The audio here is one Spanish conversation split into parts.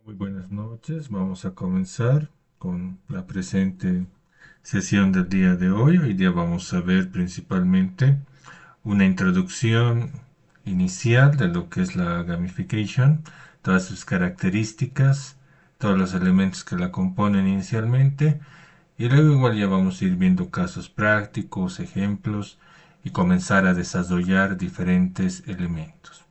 Muy buenas noches. Vamos a comenzar con la presente sesión del día de hoy. Hoy día vamos a ver principalmente una introducción inicial de lo que es la gamification, todas sus características, todos los elementos que la componen inicialmente, y luego igual ya vamos a ir viendo casos prácticos, ejemplos y comenzar a desarrollar diferentes elementos.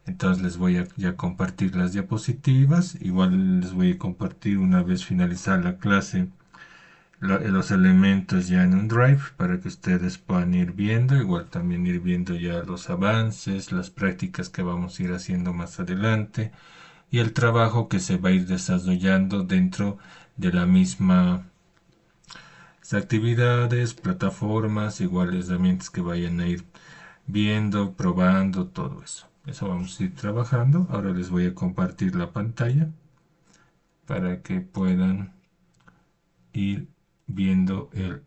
Entonces les voy a ya compartir las diapositivas. Igual les voy a compartir una vez finalizar la clase los elementos ya en un Drive para que ustedes puedan ir viendo. Igual también ir viendo ya los avances, las prácticas que vamos a ir haciendo más adelante y el trabajo que se va a ir desarrollando dentro de la misma actividades, plataformas, igual herramientas que vayan a ir viendo, probando, todo eso. Eso vamos a ir trabajando. Ahora les voy a compartir la pantalla para que puedan ir viendo el...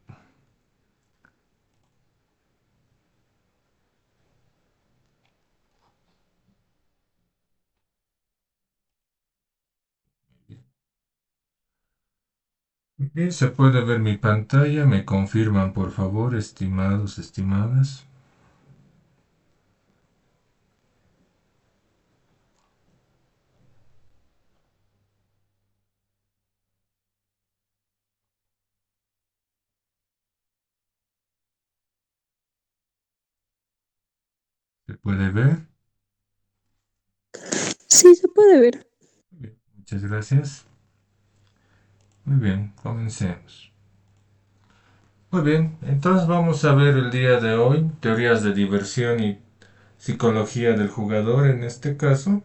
Bien, se puede ver mi pantalla. Me confirman, por favor, estimados, estimadas. ¿Se puede ver? Sí, se puede ver. Bien, muchas gracias. Muy bien, comencemos. Muy bien, entonces vamos a ver el día de hoy teorías de diversión y psicología del jugador en este caso.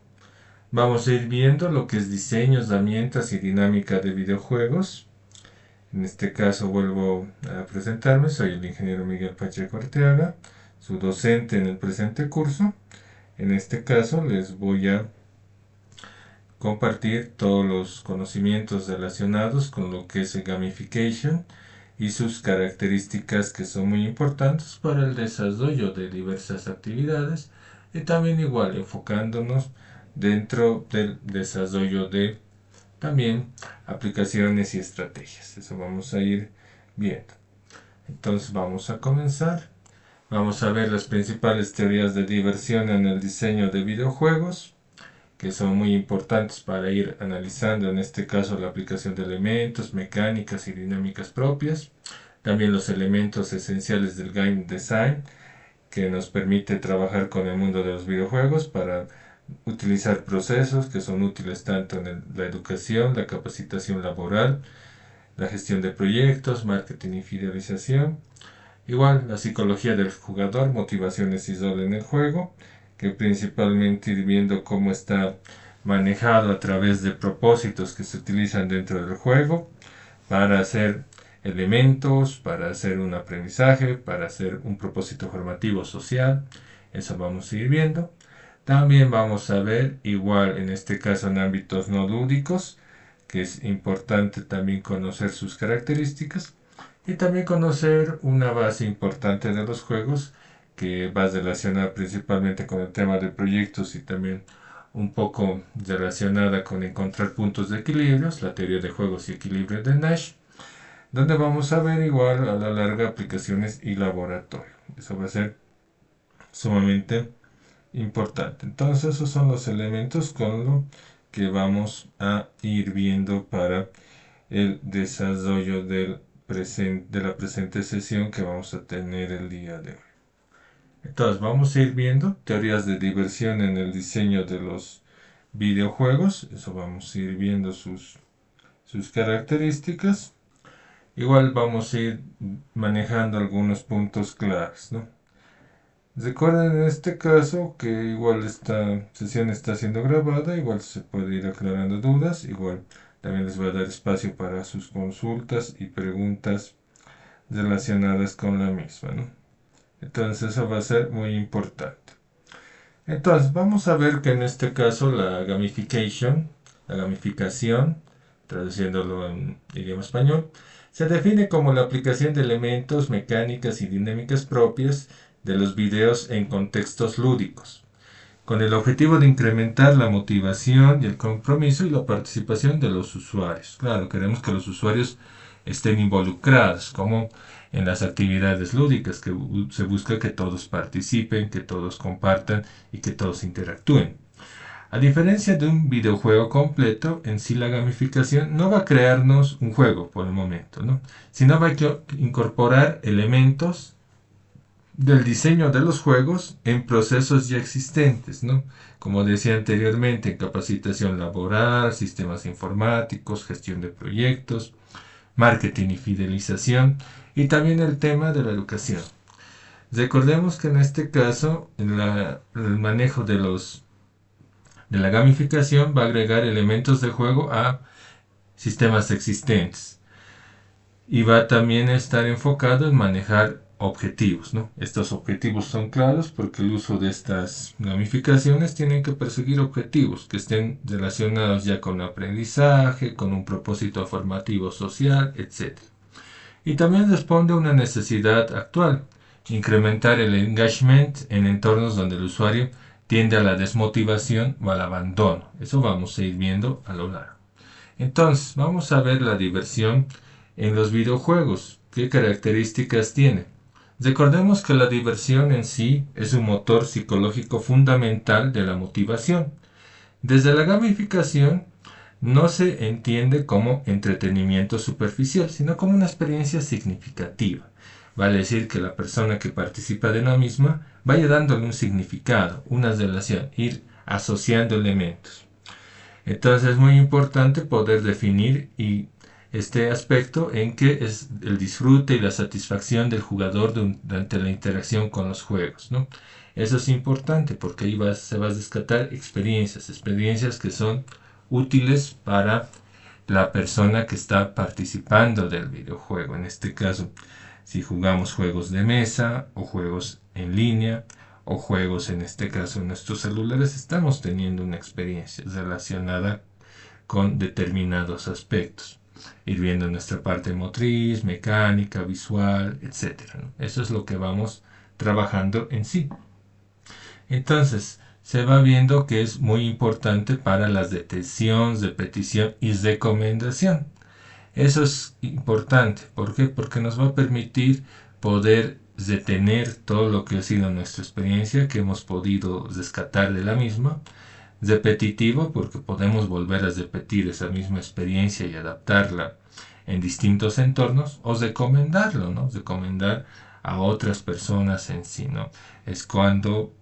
Vamos a ir viendo lo que es diseño, herramientas y dinámica de videojuegos. En este caso vuelvo a presentarme, soy el ingeniero Miguel Pacheco Arteaga, su docente en el presente curso. En este caso les voy a compartir todos los conocimientos relacionados con lo que es el gamification y sus características que son muy importantes para el desarrollo de diversas actividades y también igual enfocándonos dentro del desarrollo de también aplicaciones y estrategias. Eso vamos a ir viendo. Entonces vamos a comenzar. Vamos a ver las principales teorías de diversión en el diseño de videojuegos, que son muy importantes para ir analizando en este caso la aplicación de elementos, mecánicas y dinámicas propias. También los elementos esenciales del game design, que nos permite trabajar con el mundo de los videojuegos para utilizar procesos que son útiles tanto en la educación, la capacitación laboral, la gestión de proyectos, marketing y fidelización. Igual la psicología del jugador, motivaciones y rol en el juego, que principalmente ir viendo cómo está manejado a través de propósitos que se utilizan dentro del juego para hacer elementos, para hacer un aprendizaje, para hacer un propósito formativo social. Eso vamos a ir viendo. También vamos a ver, igual en este caso en ámbitos no lúdicos, que es importante también conocer sus características y también conocer una base importante de los juegos que va relacionada principalmente con el tema de proyectos y también un poco relacionada con encontrar puntos de equilibrios, la teoría de juegos y equilibrio de Nash, donde vamos a ver igual a la larga aplicaciones y laboratorio. Eso va a ser sumamente importante. Entonces esos son los elementos con lo que vamos a ir viendo para el desarrollo de la presente sesión que vamos a tener el día de hoy. Entonces vamos a ir viendo teorías de diversión en el diseño de los videojuegos. Eso vamos a ir viendo sus características. Igual vamos a ir manejando algunos puntos claves, ¿no? Recuerden en este caso que igual esta sesión está siendo grabada, igual se puede ir aclarando dudas, igual también les voy a dar espacio para sus consultas y preguntas relacionadas con la misma, ¿no? Entonces eso va a ser muy importante. Entonces vamos a ver que en este caso la gamificación, traduciéndolo en idioma español, se define como la aplicación de elementos, mecánicas y dinámicas propias de los videos en contextos lúdicos, con el objetivo de incrementar la motivación y el compromiso y la participación de los usuarios. Claro, queremos que los usuarios estén involucrados, como en las actividades lúdicas, que se busca que todos participen, que todos compartan y que todos interactúen. A diferencia de un videojuego completo, en sí la gamificación no va a crearnos un juego por el momento, ¿no? Sino va a incorporar elementos del diseño de los juegos en procesos ya existentes, ¿no? Como decía anteriormente, en capacitación laboral, sistemas informáticos, gestión de proyectos, marketing y fidelización, y también el tema de la educación. Recordemos que en este caso, el manejo de la gamificación va a agregar elementos de juego a sistemas existentes y va también a estar enfocado en manejar objetivos, ¿no? Estos objetivos son claros porque el uso de estas gamificaciones tienen que perseguir objetivos que estén relacionados ya con aprendizaje, con un propósito formativo social, etc. Y también responde a una necesidad actual, incrementar el engagement en entornos donde el usuario tiende a la desmotivación o al abandono. Eso vamos a ir viendo a lo largo. Entonces, vamos a ver la diversión en los videojuegos. ¿Qué características tiene? Recordemos que la diversión en sí es un motor psicológico fundamental de la motivación. Desde la gamificación no se entiende como entretenimiento superficial, sino como una experiencia significativa. Vale decir que la persona que participa de la misma vaya dándole un significado, una relación, ir asociando elementos. Entonces es muy importante poder definir este aspecto en que es el disfrute y la satisfacción del jugador durante la interacción con los juegos, ¿no? Eso es importante porque ahí se va a rescatar experiencias que son útiles para la persona que está participando del videojuego. En este caso, si jugamos juegos de mesa o juegos en línea o juegos en este caso en nuestros celulares, estamos teniendo una experiencia relacionada con determinados aspectos. Ir viendo nuestra parte motriz, mecánica, visual, etc. Eso es lo que vamos trabajando en sí. Entonces, se va viendo que es muy importante para las detención, repetición y recomendación. Eso es importante. ¿Por qué? Porque nos va a permitir poder detener todo lo que ha sido nuestra experiencia, que hemos podido rescatar de la misma. Repetitivo, porque podemos volver a repetir esa misma experiencia y adaptarla en distintos entornos, o recomendarlo, ¿no? Recomendar a otras personas en sí, ¿no? Es cuando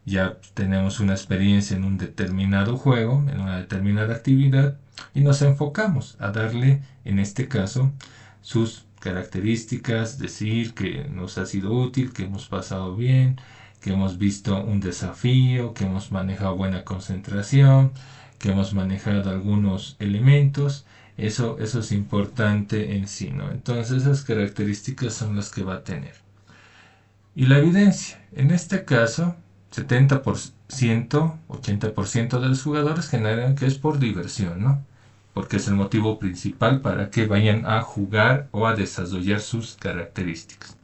ya tenemos una experiencia en un determinado juego, en una determinada actividad, y nos enfocamos a darle, en este caso, sus características, decir que nos ha sido útil, que hemos pasado bien, que hemos visto un desafío, que hemos manejado buena concentración, que hemos manejado algunos elementos. Eso es importante en sí, ¿no? Entonces esas características son las que va a tener. Y la evidencia, en este caso, 70%, 80% de los jugadores generan que es por diversión, ¿no? Porque es el motivo principal para que vayan a jugar o a desarrollar sus características.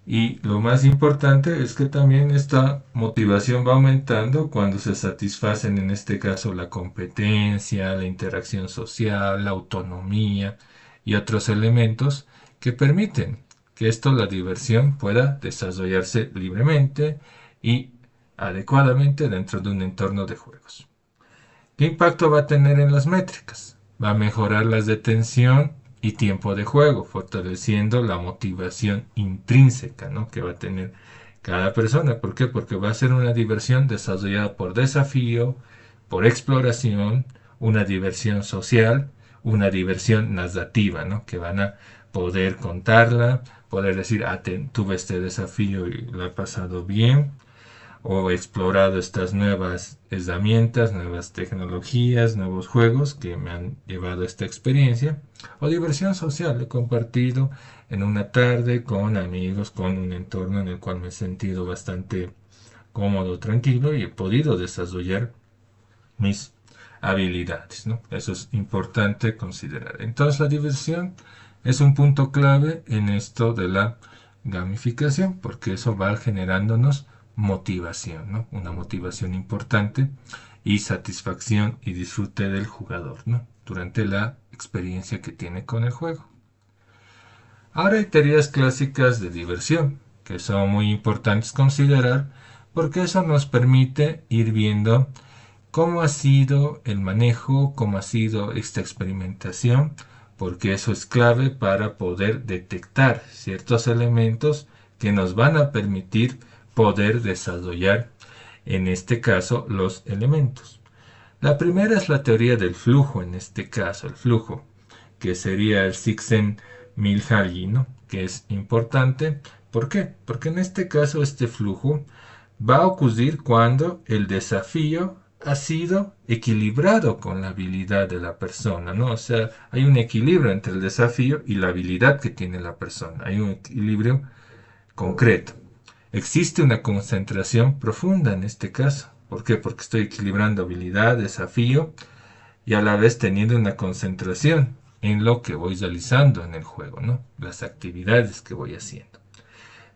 Y lo más importante es que también esta motivación va aumentando cuando se satisfacen en este caso la competencia, la interacción social, la autonomía y otros elementos que permiten que la diversión pueda desarrollarse libremente y adecuadamente dentro de un entorno de juegos. ¿Qué impacto va a tener en las métricas? Va a mejorar la detención y tiempo de juego, fortaleciendo la motivación intrínseca, ¿no? Que va a tener cada persona. ¿Por qué? Porque va a ser una diversión desarrollada por desafío, por exploración, una diversión social, una diversión narrativa, ¿no? Que van a poder contarla, poder decir, tuve este desafío y lo he pasado bien, o he explorado estas nuevas herramientas, nuevas tecnologías, nuevos juegos que me han llevado a esta experiencia, o diversión social, he compartido en una tarde con amigos, con un entorno en el cual me he sentido bastante cómodo, tranquilo y he podido desarrollar mis habilidades, ¿no? Eso es importante considerar. Entonces la diversión es un punto clave en esto de la gamificación, porque eso va generándonos motivación, ¿no? Una motivación importante y satisfacción y disfrute del jugador, ¿no? Durante la experiencia que tiene con el juego. Ahora hay teorías clásicas de diversión, que son muy importantes considerar porque eso nos permite ir viendo cómo ha sido el manejo, cómo ha sido esta experimentación, porque eso es clave para poder detectar ciertos elementos que nos van a permitir poder desarrollar, en este caso, los elementos. La primera es la teoría del flujo, en este caso, el flujo, que sería el Csikszentmihalyi, ¿no? Que es importante. ¿Por qué? Porque en este caso este flujo va a ocurrir cuando el desafío ha sido equilibrado con la habilidad de la persona, ¿no? O sea, hay un equilibrio entre el desafío y la habilidad que tiene la persona. Hay un equilibrio concreto. Existe una concentración profunda en este caso. ¿Por qué? Porque estoy equilibrando habilidad, desafío y a la vez teniendo una concentración en lo que voy realizando en el juego, ¿no? Las actividades que voy haciendo.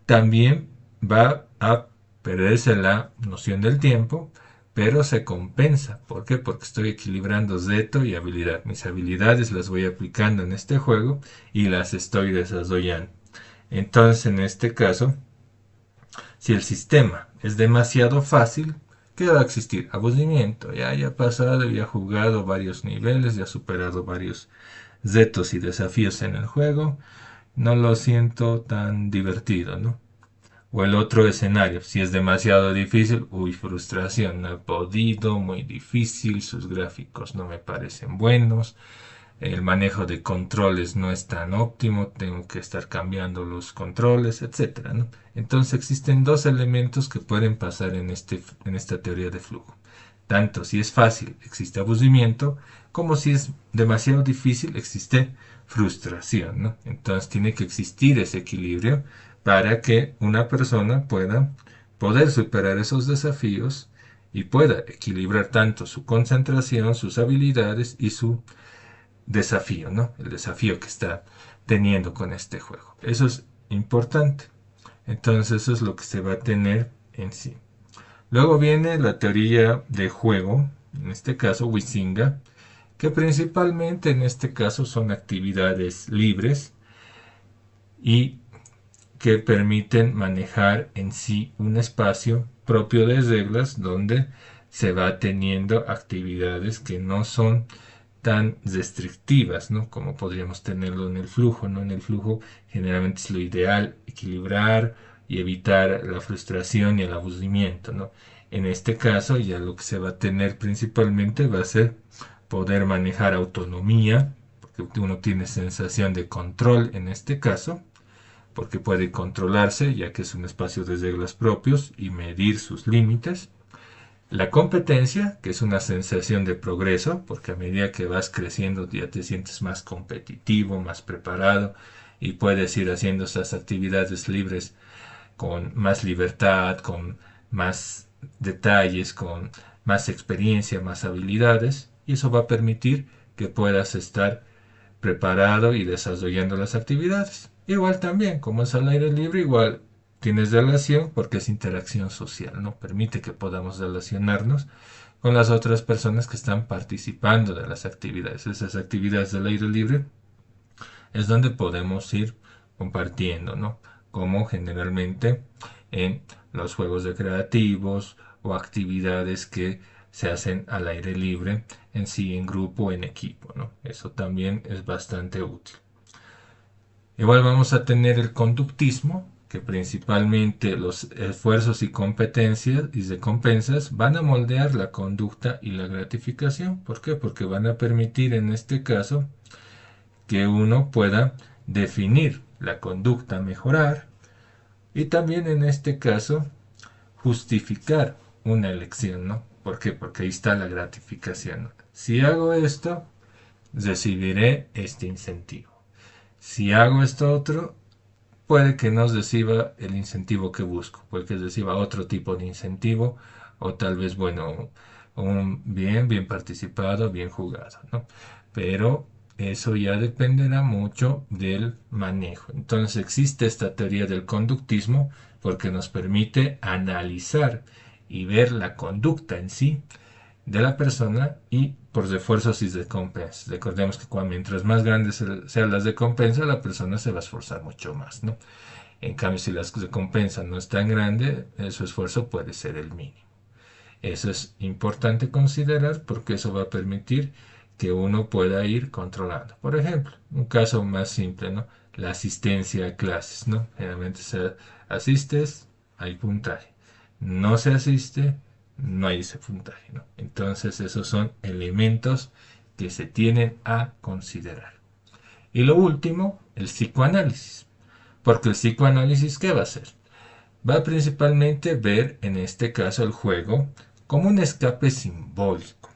También va a perderse la noción del tiempo, pero se compensa. ¿Por qué? Porque estoy equilibrando reto y habilidad. Mis habilidades las voy aplicando en este juego y las estoy desarrollando. Entonces, en este caso, si el sistema es demasiado fácil, ¿qué va a existir? Aburrimiento. Ya ha pasado, ya ha jugado varios niveles, ya ha superado varios retos y desafíos en el juego. No lo siento tan divertido, ¿no? O el otro escenario, si es demasiado difícil, uy, frustración, no he podido, muy difícil, sus gráficos no me parecen buenos, el manejo de controles no es tan óptimo, tengo que estar cambiando los controles, etcétera, ¿no? Entonces existen dos elementos que pueden pasar en esta teoría de flujo. Tanto si es fácil existe aburrimiento, como si es demasiado difícil existe frustración, ¿no? Entonces tiene que existir ese equilibrio para que una persona pueda poder superar esos desafíos y pueda equilibrar tanto su concentración, sus habilidades y su desafío, ¿no? El desafío que está teniendo con este juego. Eso es importante. Entonces eso es lo que se va a tener en sí. Luego viene la teoría de juego, en este caso Huizinga, que principalmente en este caso son actividades libres y que permiten manejar en sí un espacio propio de reglas donde se va teniendo actividades que no son tan restrictivas, ¿no? Como podríamos tenerlo en el flujo, ¿no? En el flujo generalmente es lo ideal equilibrar y evitar la frustración y el aburrimiento, ¿no? En este caso ya lo que se va a tener principalmente va a ser poder manejar autonomía, porque uno tiene sensación de control en este caso, porque puede controlarse ya que es un espacio de reglas propios y medir sus límites. La competencia, que es una sensación de progreso, porque a medida que vas creciendo ya te sientes más competitivo, más preparado y puedes ir haciendo esas actividades libres con más libertad, con más detalles, con más experiencia, más habilidades, y eso va a permitir que puedas estar preparado y desarrollando las actividades. Igual también, como es al aire libre, igual tienes relación porque es interacción social, ¿no? Permite que podamos relacionarnos con las otras personas que están participando de las actividades. Esas actividades del aire libre es donde podemos ir compartiendo, ¿no? Como generalmente en los juegos recreativos o actividades que se hacen al aire libre en sí, en grupo o en equipo, ¿no? Eso también es bastante útil. Igual vamos a tener el conductismo, que principalmente los esfuerzos y competencias y recompensas van a moldear la conducta y la gratificación. ¿Por qué? Porque van a permitir en este caso que uno pueda definir la conducta a mejorar y también en este caso justificar una elección, ¿no? ¿Por qué? Porque ahí está la gratificación, ¿no? Si hago esto, recibiré este incentivo. Si hago esto otro, puede que no reciba el incentivo que busco, puede que reciba otro tipo de incentivo o tal vez, bueno, un bien participado, bien jugado, ¿no? Pero eso ya dependerá mucho del manejo. Entonces existe esta teoría del conductismo porque nos permite analizar y ver la conducta en sí de la persona y por esfuerzos y recompensas. Recordemos que mientras más grandes sean las recompensas, la persona se va a esforzar mucho más, ¿no? En cambio, si las recompensas no es tan grande, su esfuerzo puede ser el mínimo. Eso es importante considerar porque eso va a permitir que uno pueda ir controlando. Por ejemplo, un caso más simple, ¿no? La asistencia a clases, ¿no? Generalmente se asistes, hay puntaje. No se asiste, no hay ese puntaje, ¿no? Entonces esos son elementos que se tienen a considerar. Y lo último, el psicoanálisis. Porque el psicoanálisis, ¿qué va a hacer? Va principalmente ver en este caso el juego como un escape simbólico.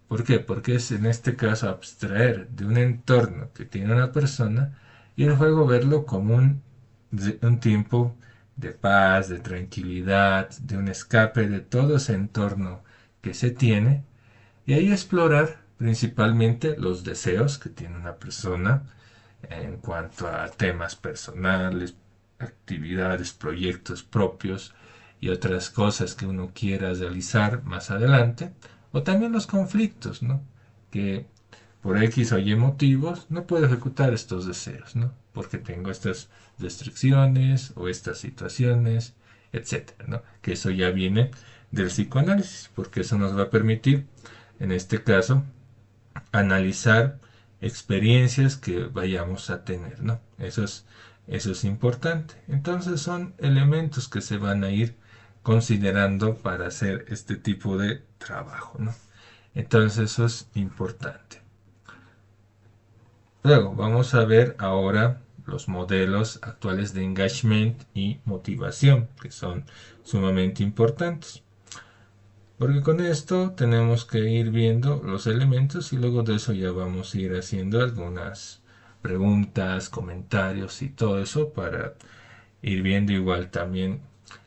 ¿Por qué? Porque es en este caso abstraer de un entorno que tiene una persona y el juego verlo como un tiempo de paz, de tranquilidad, de un escape de todo ese entorno que se tiene y ahí explorar principalmente los deseos que tiene una persona en cuanto a temas personales, actividades, proyectos propios y otras cosas que uno quiera realizar más adelante, o también los conflictos, ¿no? Que por X o Y motivos no puedo ejecutar estos deseos, ¿no? Porque tengo estas restricciones o estas situaciones, etcétera, ¿no? Que eso ya viene del psicoanálisis, porque eso nos va a permitir, en este caso, analizar experiencias que vayamos a tener, ¿no? Eso es importante. Entonces son elementos que se van a ir considerando para hacer este tipo de trabajo, ¿no? Entonces eso es importante. Luego vamos a ver ahora los modelos actuales de engagement y motivación, que son sumamente importantes. Porque con esto tenemos que ir viendo los elementos y luego de eso ya vamos a ir haciendo algunas preguntas, comentarios y todo eso para ir viendo igual también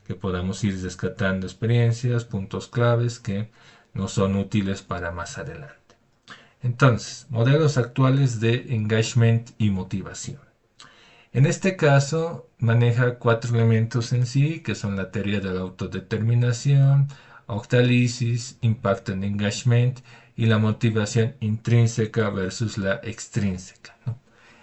que podamos ir rescatando experiencias, puntos claves que nos son útiles para más adelante. Entonces, modelos actuales de engagement y motivación. En este caso, maneja cuatro elementos en sí, que son la teoría de la autodeterminación, octalysis, impact and engagement y la motivación intrínseca versus la extrínseca, ¿no?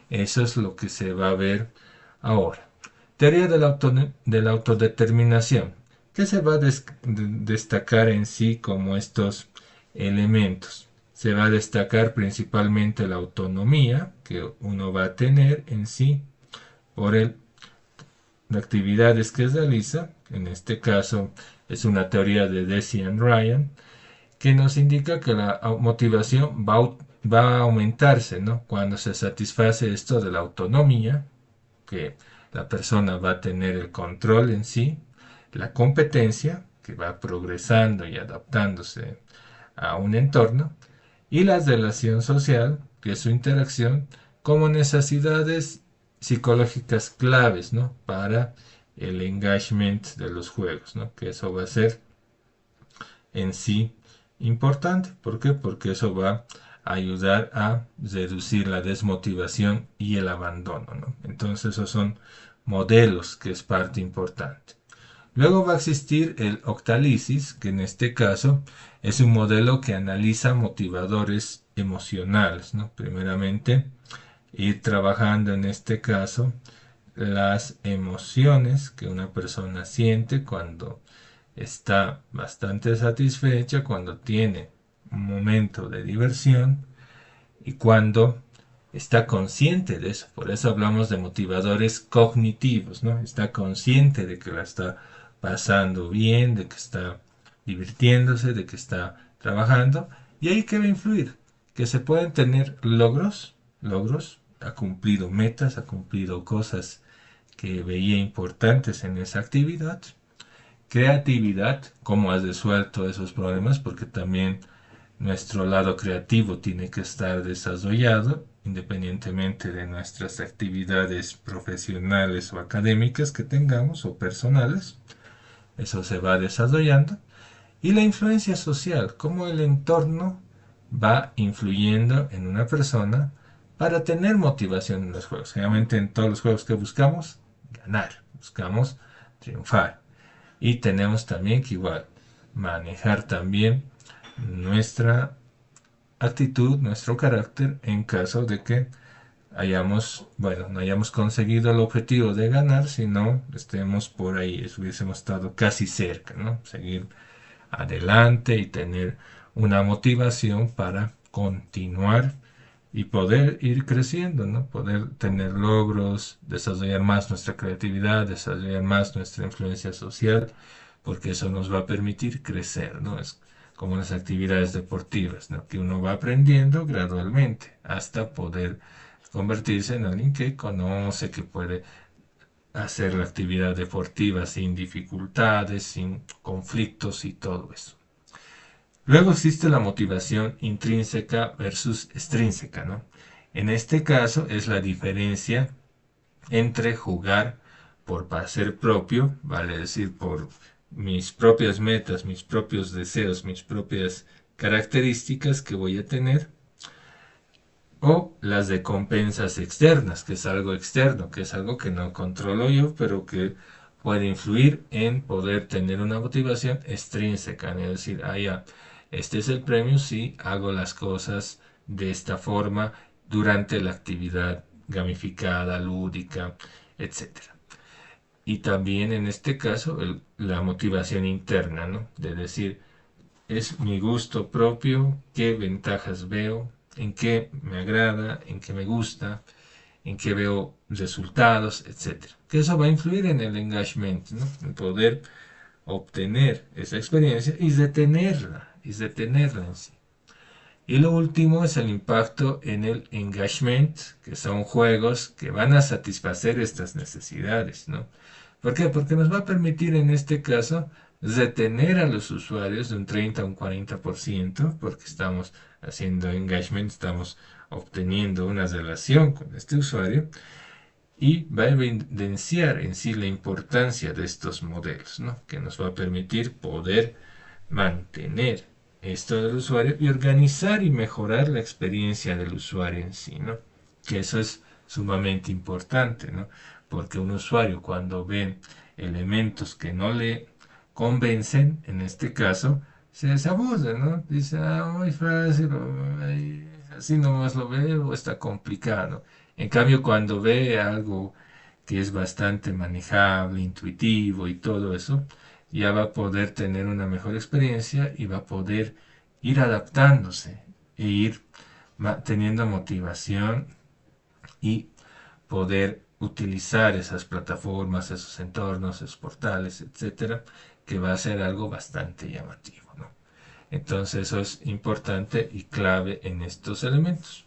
Eso es lo que se va a ver ahora. Teoría de la autodeterminación, que se va a destacar en sí como estos elementos. Se va a destacar principalmente la autonomía que uno va a tener en sí por el de actividades que realiza, en este caso es una teoría de Deci and Ryan, que nos indica que la motivación va a aumentarse, ¿no? Cuando se satisface esto de la autonomía, que la persona va a tener el control en sí, la competencia, que va progresando y adaptándose a un entorno, y la relación social, que es su interacción, como necesidades psicológicas claves, ¿no? Para el engagement de los juegos, ¿no? Que eso va a ser en sí importante. ¿Por qué? Porque eso va a ayudar a reducir la desmotivación y el abandono, ¿no? Entonces esos son modelos que es parte importante. Luego va a existir el octalysis, que en este caso es un modelo que analiza motivadores emocionales, ¿no? Primeramente, ir trabajando en este caso las emociones que una persona siente cuando está bastante satisfecha, cuando tiene un momento de diversión y cuando está consciente de eso. Por eso hablamos de motivadores cognitivos, ¿no? Está consciente de que la está pasando bien, de que está divirtiéndose, de que está trabajando. Y ahí que va a influir, que se pueden tener logros, ha cumplido metas, ha cumplido cosas que veía importantes en esa actividad. Creatividad, cómo has resuelto esos problemas, porque también nuestro lado creativo tiene que estar desarrollado independientemente de nuestras actividades profesionales o académicas que tengamos o personales. Eso se va desarrollando. Y la influencia social, cómo el entorno va influyendo en una persona para tener motivación en los juegos. Generalmente en todos los juegos que buscamos, ganar, buscamos triunfar. Y tenemos también que igual manejar también nuestra actitud, nuestro carácter en caso de que no hayamos conseguido el objetivo de ganar, sino estemos por ahí, hubiésemos estado casi cerca, ¿no? Seguir adelante y tener una motivación para continuar y poder ir creciendo, ¿no? Poder tener logros, desarrollar más nuestra creatividad, desarrollar más nuestra influencia social, porque eso nos va a permitir crecer, ¿no? Es como las actividades deportivas, ¿no? Que uno va aprendiendo gradualmente hasta poder convertirse en alguien que conoce, que puede hacer la actividad deportiva sin dificultades, sin conflictos y todo eso. Luego existe la motivación intrínseca versus extrínseca, ¿no? En este caso es la diferencia entre jugar por placer propio, vale decir, por mis propias metas, mis propios deseos, mis propias características que voy a tener, o las recompensas externas, que es algo externo, que es algo que no controlo yo, pero que puede influir en poder tener una motivación extrínseca, es decir, ya, este es el premio si hago las cosas de esta forma durante la actividad gamificada, lúdica, etcétera. Y también en este caso la motivación interna, ¿no? De decir, es mi gusto propio, qué ventajas veo, en qué me agrada, en qué me gusta, en qué veo resultados, etcétera. Que eso va a influir en el engagement, ¿no? En poder obtener esa experiencia y detenerla en sí. Y lo último es el impacto en el engagement, que son juegos que van a satisfacer estas necesidades, ¿no? ¿Por qué? Porque nos va a permitir en este caso retener a los usuarios de un 30 a un 40%, porque estamos haciendo engagement, estamos obteniendo una relación con este usuario, y va a evidenciar en sí la importancia de estos modelos, ¿no? Que nos va a permitir poder mantener esto del usuario y organizar y mejorar la experiencia del usuario en sí, ¿no? Que eso es sumamente importante, ¿no? Porque un usuario cuando ve elementos que no le convencen, en este caso, se desaburre, ¿no? Dice, muy fácil, así nomás lo veo, está complicado. En cambio, cuando ve algo que es bastante manejable, intuitivo y todo eso, ya va a poder tener una mejor experiencia y va a poder ir adaptándose e ir teniendo motivación y poder utilizar esas plataformas, esos entornos, esos portales, etcétera, que va a ser algo bastante llamativo, ¿no? Entonces eso es importante y clave en estos elementos.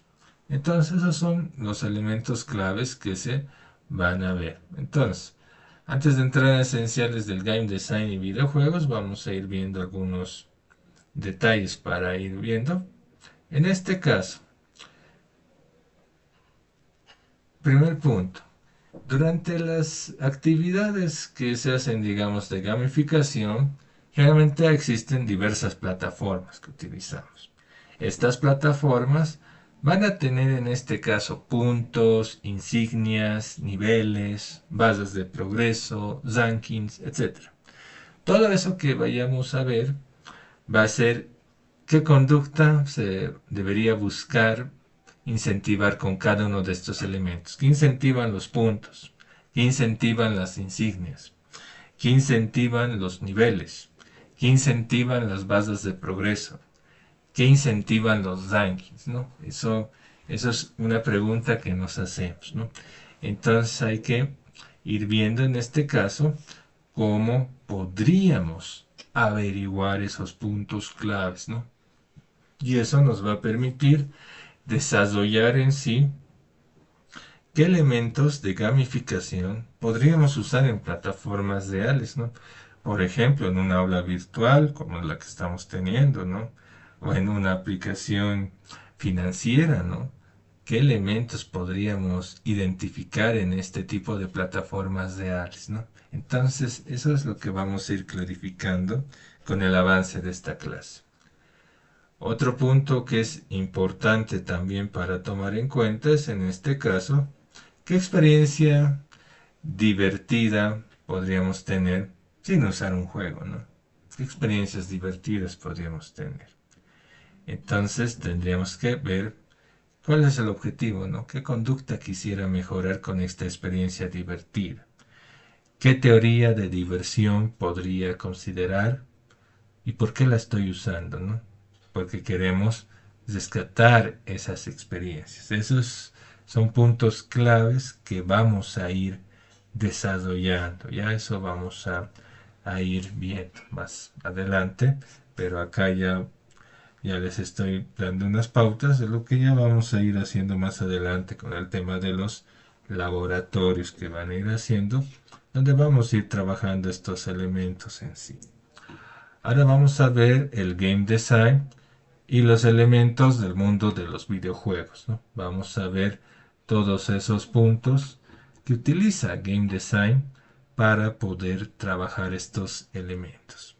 Entonces esos son los elementos claves que se van a ver. Entonces, antes de entrar a esenciales del game design y videojuegos, vamos a ir viendo algunos detalles para ir viendo. En este caso, primer punto, durante las actividades que se hacen, digamos, de gamificación, generalmente existen diversas plataformas que utilizamos. Estas plataformas van a tener en este caso puntos, insignias, niveles, bases de progreso, rankings, etc. Todo eso que vayamos a ver va a ser qué conducta se debería buscar incentivar con cada uno de estos elementos. ¿Qué incentivan los puntos? ¿Qué incentivan las insignias? ¿Qué incentivan los niveles? ¿Qué incentivan las bases de progreso? ¿Qué incentivan los rankings? ¿No? Eso es una pregunta que nos hacemos, ¿no? Entonces hay que ir viendo en este caso cómo podríamos averiguar esos puntos claves, ¿no? Y eso nos va a permitir desarrollar en sí qué elementos de gamificación podríamos usar en plataformas reales, ¿no? Por ejemplo, en una aula virtual como la que estamos teniendo, ¿no? O en una aplicación financiera, ¿no? ¿Qué elementos podríamos identificar en este tipo de plataformas reales, ¿no? Entonces, eso es lo que vamos a ir clarificando con el avance de esta clase. Otro punto que es importante también para tomar en cuenta es en este caso, ¿qué experiencia divertida podríamos tener sin usar un juego, ¿no? ¿Qué experiencias divertidas podríamos tener? Entonces tendríamos que ver cuál es el objetivo, ¿no? ¿Qué conducta quisiera mejorar con esta experiencia divertida? ¿Qué teoría de diversión podría considerar y por qué la estoy usando, ¿no? Porque queremos rescatar esas experiencias. Esos son puntos claves que vamos a ir desarrollando. Ya eso vamos a ir viendo más adelante, pero acá ya les estoy dando unas pautas de lo que ya vamos a ir haciendo más adelante con el tema de los laboratorios que van a ir haciendo, donde vamos a ir trabajando estos elementos en sí. Ahora vamos a ver el game design y los elementos del mundo de los videojuegos, ¿no? Vamos a ver todos esos puntos que utiliza game design para poder trabajar estos elementos.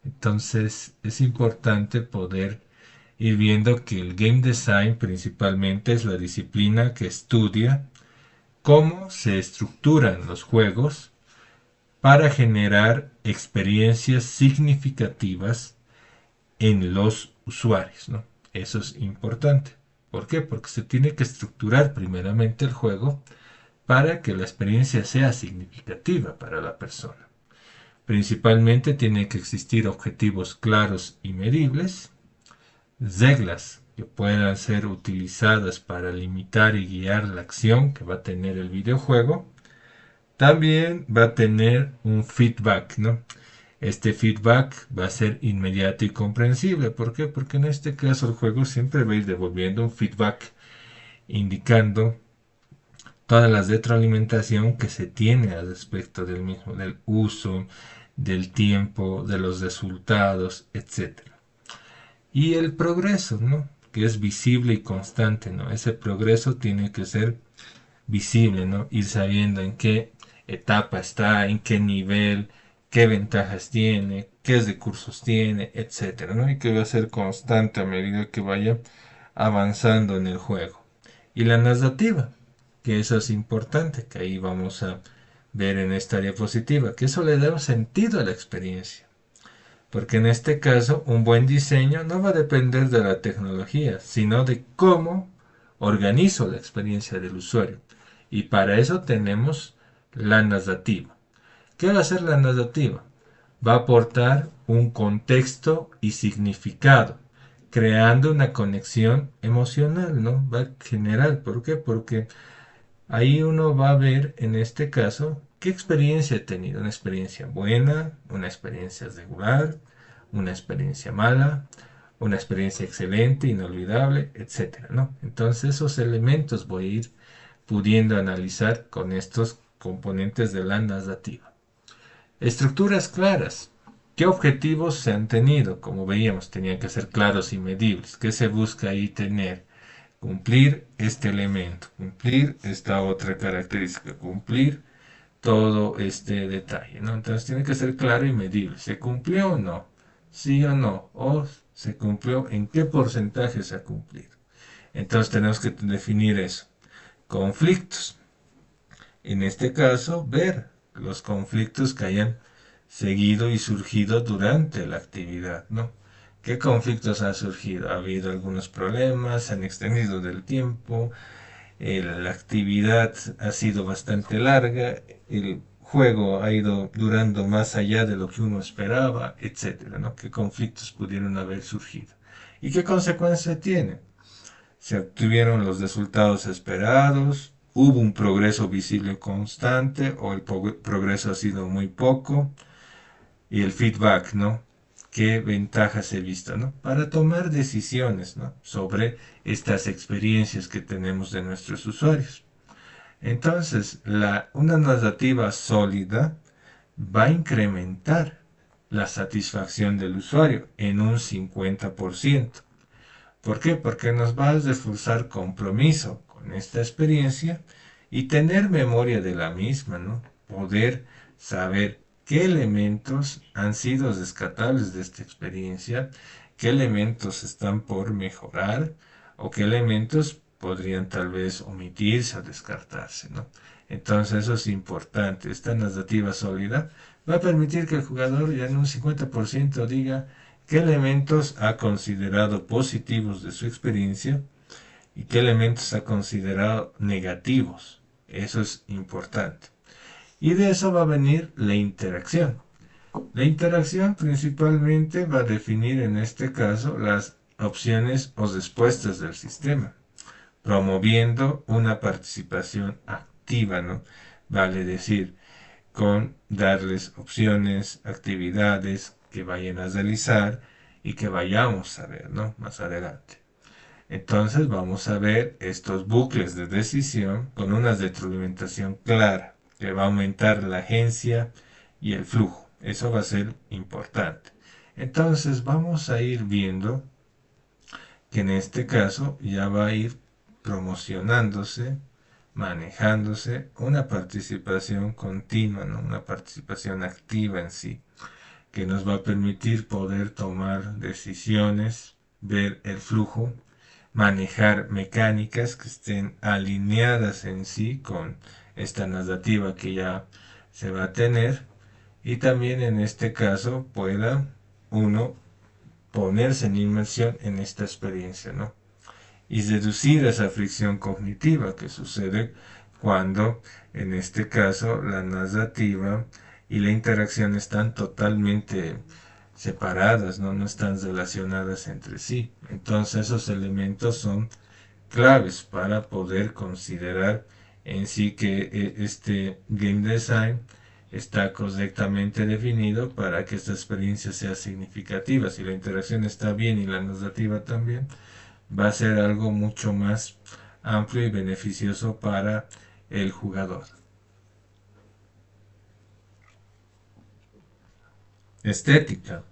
Entonces es importante poder ir viendo que el game design principalmente es la disciplina que estudia cómo se estructuran los juegos para generar experiencias significativas en los usuarios, ¿no? Eso es importante. ¿Por qué? Porque se tiene que estructurar primeramente el juego para que la experiencia sea significativa para la persona. Principalmente tiene que existir objetivos claros y medibles, reglas que puedan ser utilizadas para limitar y guiar la acción que va a tener el videojuego. También va a tener un feedback, ¿no? Este feedback va a ser inmediato y comprensible. ¿Por qué? Porque en este caso el juego siempre va a ir devolviendo un feedback indicando toda la retroalimentación que se tiene al respecto del mismo, del uso, del tiempo, de los resultados, etcétera. Y el progreso, ¿no? Que es visible y constante, ¿no? Ese progreso tiene que ser visible, ¿no? Ir sabiendo en qué etapa está, en qué nivel, qué ventajas tiene, qué recursos tiene, etcétera, ¿no? Y que va a ser constante a medida que vaya avanzando en el juego. Y la narrativa, que eso es importante, que ahí vamos a ver en esta diapositiva, que eso le da un sentido a la experiencia. Porque en este caso, un buen diseño no va a depender de la tecnología, sino de cómo organizo la experiencia del usuario. Y para eso tenemos la narrativa. ¿Qué va a hacer la narrativa? Va a aportar un contexto y significado, creando una conexión emocional, ¿no? Va a generar. ¿Por qué? Porque ahí uno va a ver, en este caso, qué experiencia he tenido. Una experiencia buena, una experiencia regular, una experiencia mala, una experiencia excelente, inolvidable, etcétera, ¿no? Entonces esos elementos voy a ir pudiendo analizar con estos componentes de la narrativa. Estructuras claras. ¿Qué objetivos se han tenido? Como veíamos, tenían que ser claros y medibles. ¿Qué se busca ahí tener? Cumplir este elemento, cumplir esta otra característica, cumplir todo este detalle, ¿no? Entonces tiene que ser claro y medible. ¿Se cumplió o no? ¿Sí o no? ¿O se cumplió? ¿En qué porcentaje se ha cumplido? Entonces tenemos que definir eso. Conflictos. En este caso, ver los conflictos que hayan seguido y surgido durante la actividad, ¿no? ¿Qué conflictos han surgido? Ha habido algunos problemas, se han extendido del tiempo, la actividad ha sido bastante larga, el juego ha ido durando más allá de lo que uno esperaba, etcétera, ¿no? ¿Qué conflictos pudieron haber surgido? ¿Y qué consecuencia tiene? Se obtuvieron los resultados esperados, hubo un progreso visible constante o el progreso ha sido muy poco, y el feedback, ¿no? ¿Qué ventajas he visto, ¿no? Para tomar decisiones, ¿no? Sobre estas experiencias que tenemos de nuestros usuarios. Entonces, una narrativa sólida va a incrementar la satisfacción del usuario en un 50%. ¿Por qué? Porque nos va a reforzar compromiso con esta experiencia y tener memoria de la misma, ¿no? Poder saber qué elementos han sido rescatables de esta experiencia, qué elementos están por mejorar o qué elementos podrían tal vez omitirse o descartarse, ¿no? Entonces eso es importante. Esta narrativa sólida va a permitir que el jugador ya en un 50% diga qué elementos ha considerado positivos de su experiencia y qué elementos ha considerado negativos. Eso es importante. Y de eso va a venir la interacción. La interacción principalmente va a definir en este caso las opciones o respuestas del sistema, promoviendo una participación activa, ¿no? Vale decir, con darles opciones, actividades que vayan a realizar y que vayamos a ver, ¿no? Más adelante. Entonces vamos a ver estos bucles de decisión con una retroalimentación clara que va a aumentar la agencia y el flujo. Eso va a ser importante. Entonces vamos a ir viendo que en este caso ya va a ir promocionándose, manejándose una participación continua, ¿no? Una participación activa en sí, que nos va a permitir poder tomar decisiones, ver el flujo, manejar mecánicas que estén alineadas en sí con esta narrativa que ya se va a tener y también en este caso pueda uno ponerse en inmersión en esta experiencia, ¿no? Y reducir esa fricción cognitiva que sucede cuando en este caso la narrativa y la interacción están totalmente separadas, ¿no? No están relacionadas entre sí. Entonces esos elementos son claves para poder considerar en sí que este game design está correctamente definido para que esta experiencia sea significativa. Si la interacción está bien y la narrativa también, va a ser algo mucho más amplio y beneficioso para el jugador. Estética.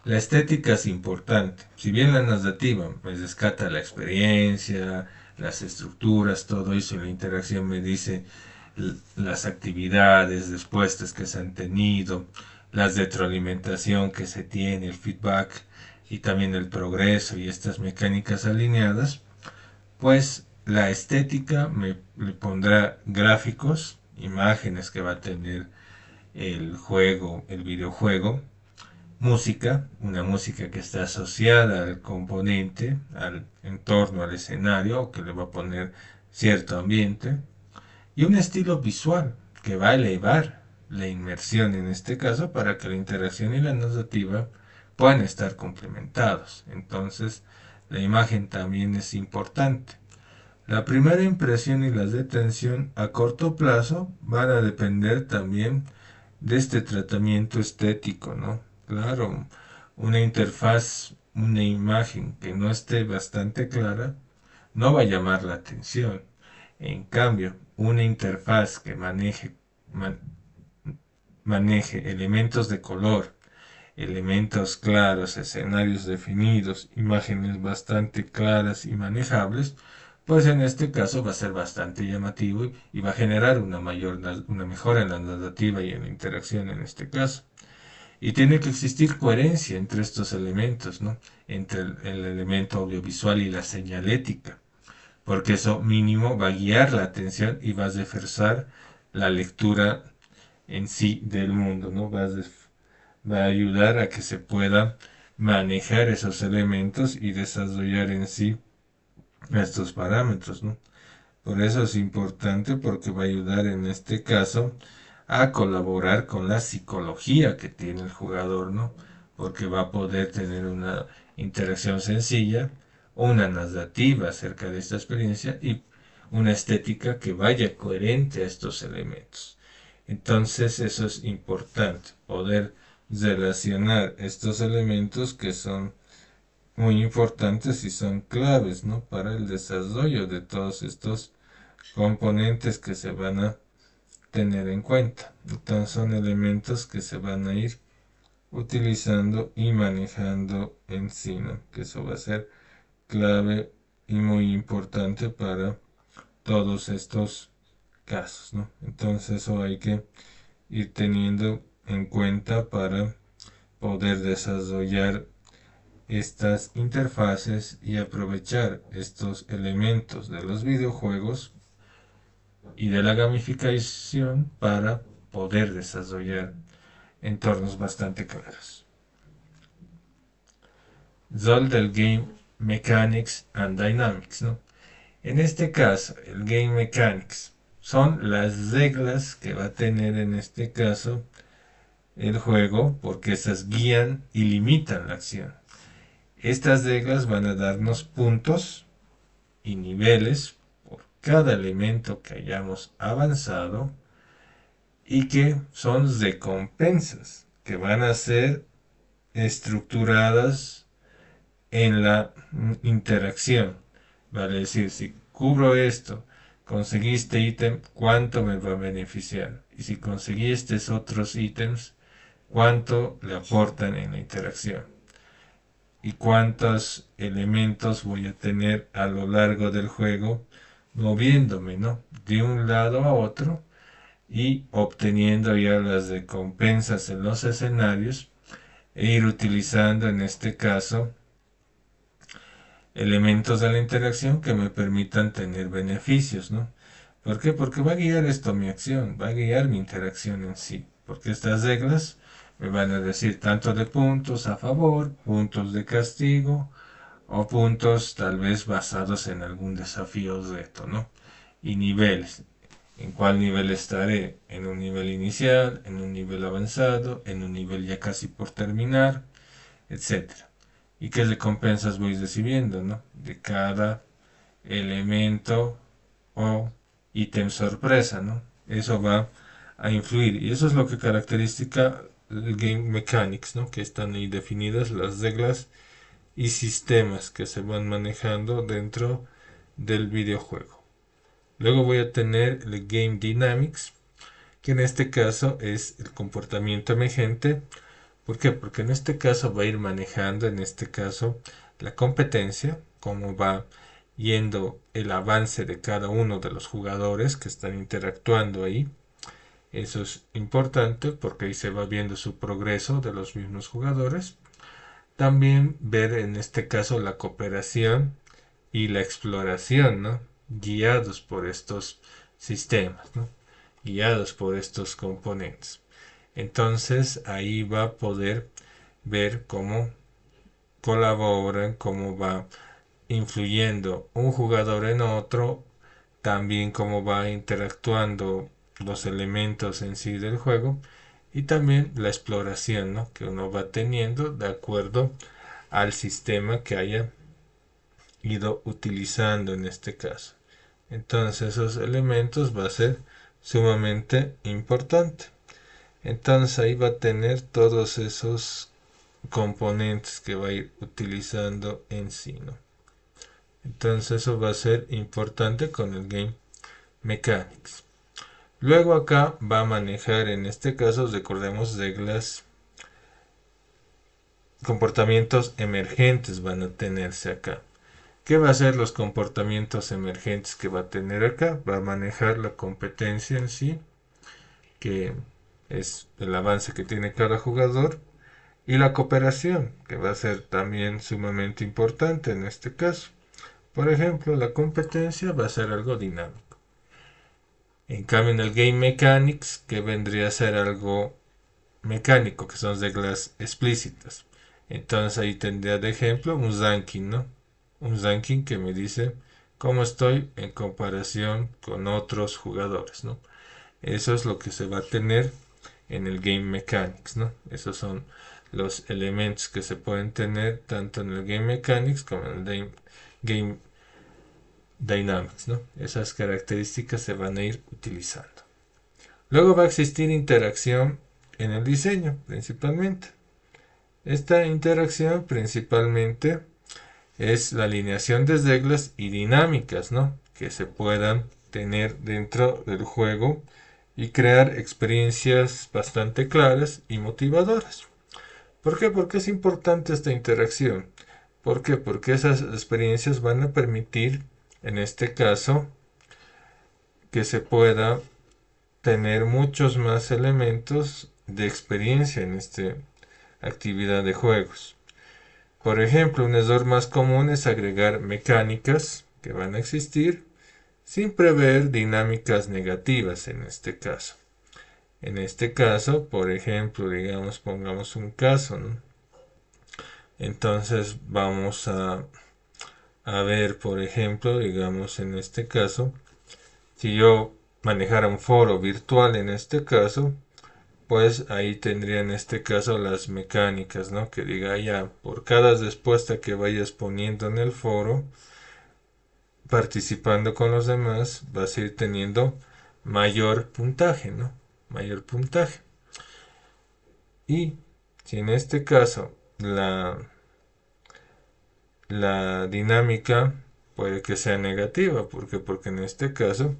La estética es importante. Si bien la narrativa me rescata la experiencia, las estructuras, todo eso, y la interacción me dice las actividades, respuestas que se han tenido, la retroalimentación que se tiene, el feedback y también el progreso y estas mecánicas alineadas, pues la estética le pondrá gráficos, imágenes que va a tener el juego, el videojuego, música, una música que está asociada al componente, al entorno, al escenario, que le va a poner cierto ambiente, y un estilo visual que va a elevar la inmersión en este caso para que la interacción y la narrativa puedan estar complementados. Entonces, la imagen también es importante. La primera impresión y la detención a corto plazo van a depender también de este tratamiento estético, ¿no? Claro, una interfaz, una imagen que no esté bastante clara, no va a llamar la atención. En cambio, una interfaz que maneje elementos de color, elementos claros, escenarios definidos, imágenes bastante claras y manejables, pues en este caso va a ser bastante llamativo y va a generar una mejora en la narrativa y en la interacción en este caso. Y tiene que existir coherencia entre estos elementos, ¿no? Entre el elemento audiovisual y la señalética, porque eso mínimo va a guiar la atención y va a reforzar la lectura en sí del mundo, ¿no? Va a ayudar a que se pueda manejar esos elementos y desarrollar en sí estos parámetros, ¿no? Por eso es importante porque va a ayudar en este caso a colaborar con la psicología que tiene el jugador, ¿no? Porque va a poder tener una interacción sencilla, una narrativa acerca de esta experiencia y una estética que vaya coherente a estos elementos. Entonces eso es importante, poder relacionar estos elementos que son muy importantes y son claves, ¿no? Para el desarrollo de todos estos componentes que se van a tener en cuenta. Entonces son elementos que se van a ir utilizando y manejando en sí, ¿no? Que eso va a ser clave y muy importante para todos estos casos, ¿no? Entonces eso hay que ir teniendo en cuenta para poder desarrollar estas interfaces y aprovechar estos elementos de los videojuegos y de la gamificación para poder desarrollar entornos bastante claros. Rol del Game Mechanics and Dynamics, ¿no? En este caso, el Game Mechanics son las reglas que va a tener en este caso el juego, porque esas guían y limitan la acción. Estas reglas van a darnos puntos y niveles por cada elemento que hayamos avanzado y que son recompensas que van a ser estructuradas en la interacción. Vale decir, si cubro esto, conseguí este ítem, ¿cuánto me va a beneficiar? Y si conseguí estos otros ítems, ¿cuánto le aportan en la interacción? Y cuántos elementos voy a tener a lo largo del juego moviéndome, ¿no? De un lado a otro y obteniendo ya las recompensas en los escenarios e ir utilizando en este caso elementos de la interacción que me permitan tener beneficios, ¿no? ¿Por qué? Porque va a guiar esto mi acción, va a guiar mi interacción en sí, porque estas reglas me van a decir tanto de puntos a favor, puntos de castigo o puntos tal vez basados en algún desafío o reto, ¿no? Y niveles. ¿En cuál nivel estaré? ¿En un nivel inicial? ¿En un nivel avanzado? ¿En un nivel ya casi por terminar? Etcétera. ¿Y qué recompensas voy recibiendo, ¿no? De cada elemento o ítem sorpresa, ¿no? Eso va a influir. Y eso es lo que caracteriza el Game Mechanics, ¿no? Que están ahí definidas las reglas y sistemas que se van manejando dentro del videojuego. Luego voy a tener el Game Dynamics, que en este caso es el comportamiento emergente. ¿Por qué? Porque en este caso va a ir manejando, en este caso, la competencia, cómo va yendo el avance de cada uno de los jugadores que están interactuando ahí. Eso es importante porque ahí se va viendo su progreso de los mismos jugadores. También ver en este caso la cooperación y la exploración, ¿no? Guiados por estos sistemas, ¿no? Guiados por estos componentes. Entonces ahí va a poder ver cómo colaboran, cómo va influyendo un jugador en otro, también cómo va interactuando los elementos en sí del juego y también la exploración, ¿no? Que uno va teniendo de acuerdo al sistema que haya ido utilizando en este caso. Entonces esos elementos va a ser sumamente importante. Entonces ahí va a tener todos esos componentes que va a ir utilizando en sí, ¿no? Entonces eso va a ser importante con el Game Mechanics. Luego acá va a manejar, en este caso recordemos reglas, comportamientos emergentes van a tenerse acá. ¿Qué va a ser los comportamientos emergentes que va a tener acá? Va a manejar la competencia en sí, que es el avance que tiene cada jugador, y la cooperación, que va a ser también sumamente importante en este caso. Por ejemplo, la competencia va a ser algo dinámico. En cambio, en el Game Mechanics, que vendría a ser algo mecánico, que son reglas explícitas. Entonces ahí tendría de ejemplo un ranking, ¿no? Un ranking que me dice cómo estoy en comparación con otros jugadores, ¿no? Eso es lo que se va a tener en el Game Mechanics, ¿no? Esos son los elementos que se pueden tener tanto en el Game Mechanics como en el Game Dynamics, ¿no? Esas características se van a ir utilizando. Luego va a existir interacción en el diseño, principalmente. Esta interacción principalmente es la alineación de reglas y dinámicas, ¿no? Que se puedan tener dentro del juego y crear experiencias bastante claras y motivadoras. ¿Por qué? Porque es importante esta interacción. ¿Por qué? Porque esas experiencias van a permitir, en este caso, que se pueda tener muchos más elementos de experiencia en esta actividad de juegos. Por ejemplo, un error más común es agregar mecánicas que van a existir sin prever dinámicas negativas en este caso. En este caso, por ejemplo, digamos, pongamos un caso, ¿no? Entonces vamos a ver, por ejemplo, digamos, en este caso, si yo manejara un foro virtual en este caso, pues ahí tendría en este caso las mecánicas, ¿no? Que diga ya, por cada respuesta que vayas poniendo en el foro, participando con los demás, vas a ir teniendo mayor puntaje, ¿no? Mayor puntaje. Y si en este caso la dinámica puede que sea negativa, porque en este caso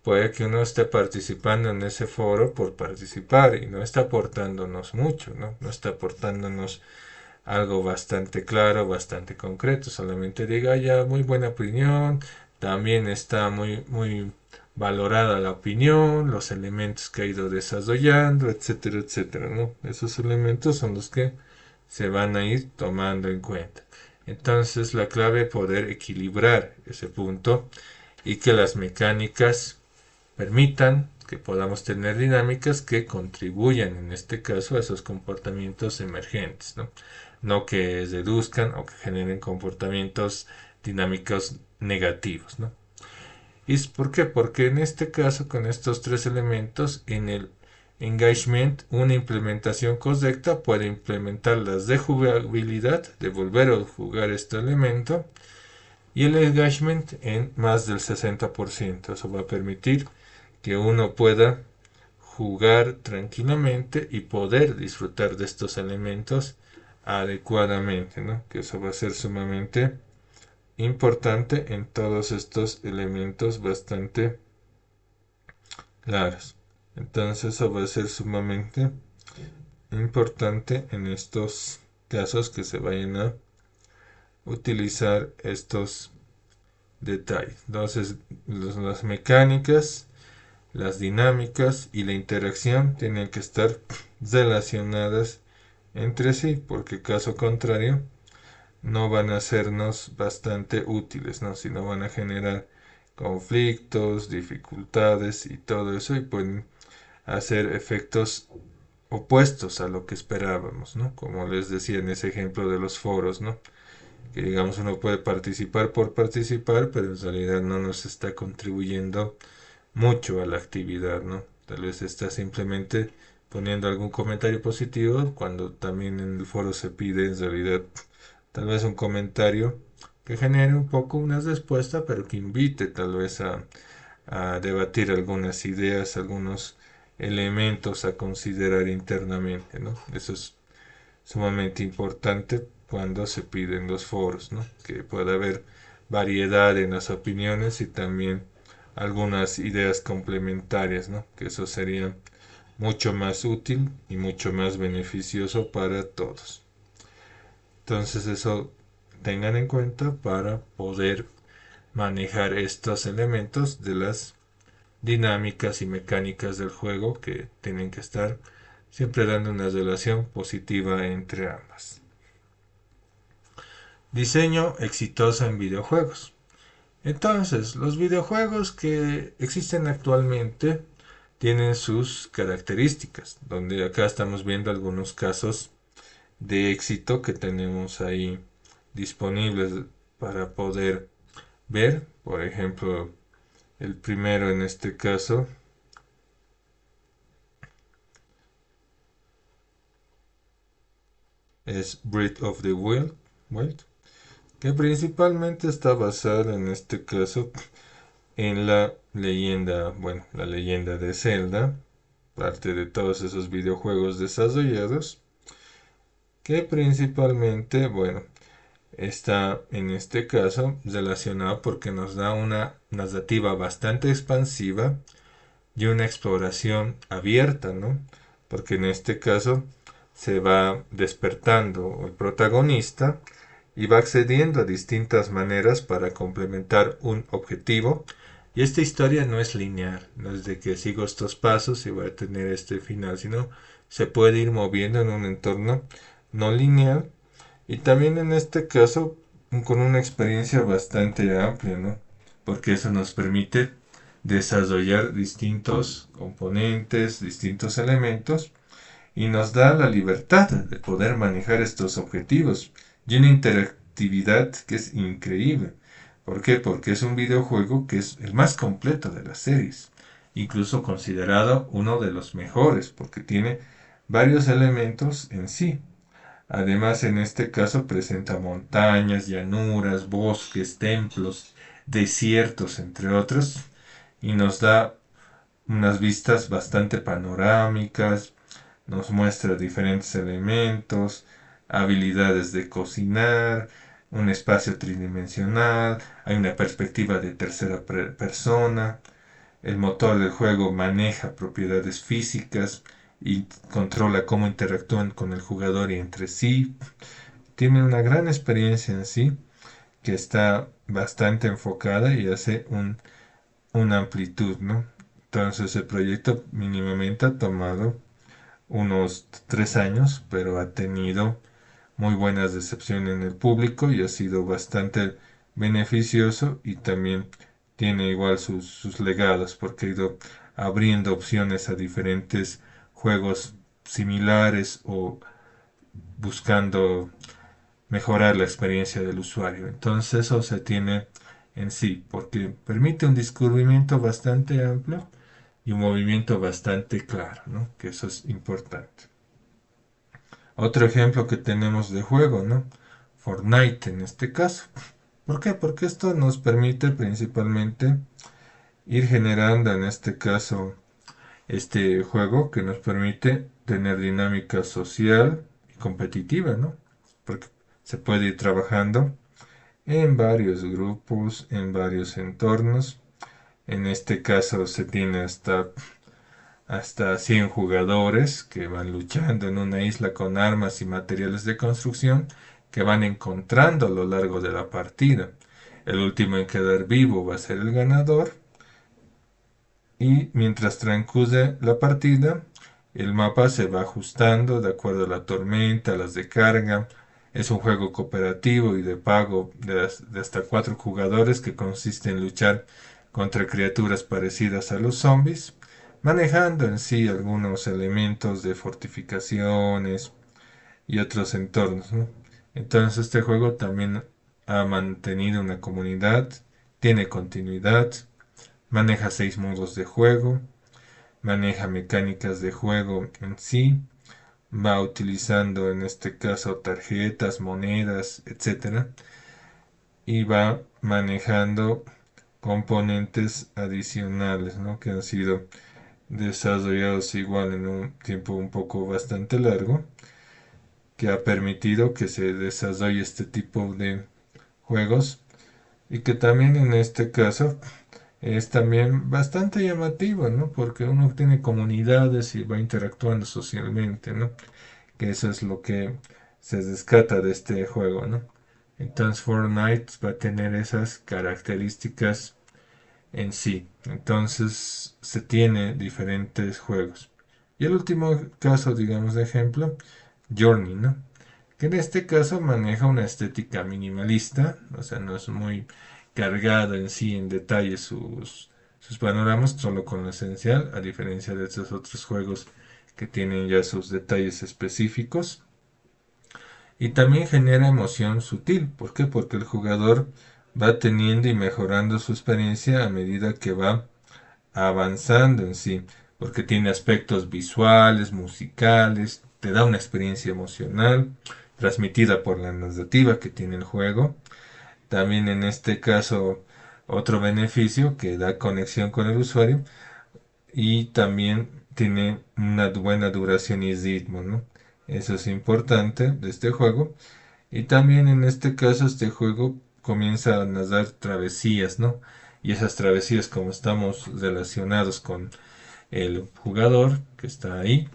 puede que uno esté participando en ese foro por participar y no está aportándonos mucho, ¿no? No está aportándonos algo bastante claro, bastante concreto, solamente diga ya muy buena opinión, también está muy valorada la opinión, los elementos que ha ido desarrollando, etcétera, etcétera, ¿no? Esos elementos son los que se van a ir tomando en cuenta. Entonces la clave es poder equilibrar ese punto y que las mecánicas permitan que podamos tener dinámicas que contribuyan en este caso a esos comportamientos emergentes, ¿no? No que reduzcan o que generen comportamientos dinámicos negativos, ¿no? ¿Y por qué? Porque en este caso, con estos tres elementos, en el engagement, una implementación correcta puede implementar las de jugabilidad, de volver a jugar este elemento, y el engagement en más del 60%. Eso va a permitir que uno pueda jugar tranquilamente y poder disfrutar de estos elementos adecuadamente, ¿no? Que eso va a ser sumamente importante en todos estos elementos bastante claros. Entonces eso va a ser sumamente importante en estos casos que se vayan a utilizar estos detalles. Entonces las mecánicas, las dinámicas y la interacción tienen que estar relacionadas entre sí, porque caso contrario no van a sernos bastante útiles, ¿no? Sino van a generar conflictos, dificultades y todo eso, y pueden hacer efectos opuestos a lo que esperábamos, ¿no? Como les decía en ese ejemplo de los foros, ¿no? Que digamos uno puede participar por participar, pero en realidad no nos está contribuyendo mucho a la actividad, ¿no? Tal vez está simplemente poniendo algún comentario positivo cuando también en el foro se pide en realidad tal vez un comentario que genere un poco una respuesta, pero que invite tal vez a debatir algunas ideas, algunos elementos a considerar internamente, ¿no? Eso es sumamente importante cuando se piden los foros, ¿no? Que pueda haber variedad en las opiniones y también algunas ideas complementarias, ¿no? Que eso sería mucho más útil y mucho más beneficioso para todos. Entonces eso tengan en cuenta para poder manejar estos elementos de las dinámicas y mecánicas del juego que tienen que estar siempre dando una relación positiva entre ambas. Diseño exitoso en videojuegos. Entonces, los videojuegos que existen actualmente tienen sus características, donde acá estamos viendo algunos casos de éxito que tenemos ahí disponibles para poder ver. Por ejemplo, el primero en este caso es Breath of the Wild, que principalmente está basado en este caso en la leyenda, bueno, la leyenda de Zelda, parte de todos esos videojuegos desarrollados, que principalmente, bueno, está en este caso relacionado porque nos da una narrativa bastante expansiva y una exploración abierta, ¿no? Porque en este caso se va despertando el protagonista y va accediendo a distintas maneras para complementar un objetivo. Y esta historia no es lineal, no es de que sigo estos pasos y voy a tener este final, sino se puede ir moviendo en un entorno no lineal Y también en este caso con una experiencia bastante amplia, ¿no? Porque eso nos permite desarrollar distintos componentes, distintos elementos y nos da la libertad de poder manejar estos objetivos y una interactividad que es increíble. ¿Por qué? Porque es un videojuego que es el más completo de las series, incluso considerado uno de los mejores porque tiene varios elementos en sí. Además, en este caso presenta montañas, llanuras, bosques, templos, desiertos, entre otros, y nos da unas vistas bastante panorámicas, nos muestra diferentes elementos, habilidades de cocinar, un espacio tridimensional, hay una perspectiva de tercera persona, el motor del juego maneja propiedades físicas y controla cómo interactúan con el jugador y entre sí. Tiene una gran experiencia en sí que está bastante enfocada y hace una amplitud, ¿no? Entonces el proyecto mínimamente ha tomado unos 3 años, pero ha tenido muy buenas recepciones en el público y ha sido bastante beneficioso y también tiene igual sus legados porque ha ido abriendo opciones a diferentes juegos similares o buscando mejorar la experiencia del usuario. Entonces eso se tiene en sí porque permite un descubrimiento bastante amplio y un movimiento bastante claro, ¿no? Que eso es importante. Otro ejemplo que tenemos de juego, ¿no? Fortnite en este caso. ¿Por qué? Porque esto nos permite principalmente ir generando en este caso este juego que nos permite tener dinámica social y competitiva, ¿no? Porque se puede ir trabajando en varios grupos, en varios entornos. En este caso se tiene hasta 100 jugadores que van luchando en una isla con armas y materiales de construcción que van encontrando a lo largo de la partida. El último en quedar vivo va a ser el ganador y mientras transcurre la partida, el mapa se va ajustando de acuerdo a la tormenta, a las de carga. Es un juego cooperativo y de pago de hasta 4 jugadores que consiste en luchar contra criaturas parecidas a los zombies, manejando en sí algunos elementos de fortificaciones y otros entornos, ¿no? Entonces este juego también ha mantenido una comunidad, tiene continuidad, maneja 6 modos de juego, maneja mecánicas de juego en sí, va utilizando en este caso tarjetas, monedas, etcétera, y va manejando componentes adicionales, ¿no? Que han sido desarrollados igual en un tiempo un poco bastante largo, que ha permitido que se desarrolle este tipo de juegos y que también en este caso es también bastante llamativo, ¿no? Porque uno tiene comunidades y va interactuando socialmente, ¿no? Que eso es lo que se rescata de este juego, ¿no? Entonces Fortnite va a tener esas características en sí. Entonces se tiene diferentes juegos. Y el último caso, digamos, de ejemplo, Journey, ¿no? Que en este caso maneja una estética minimalista, o sea, no es muy cargada en sí en detalle sus panoramas, solo con lo esencial, a diferencia de estos otros juegos que tienen ya sus detalles específicos. Y también genera emoción sutil. ¿Por qué? Porque el jugador va teniendo y mejorando su experiencia a medida que va avanzando en sí. Porque tiene aspectos visuales, musicales, te da una experiencia emocional transmitida por la narrativa que tiene el juego. También en este caso otro beneficio que da conexión con el usuario y también tiene una buena duración y ritmo, ¿no? Eso es importante de este juego. Y también en este caso este juego comienza a narrar travesías, ¿no? Y esas travesías como estamos relacionados con el jugador que está ahí,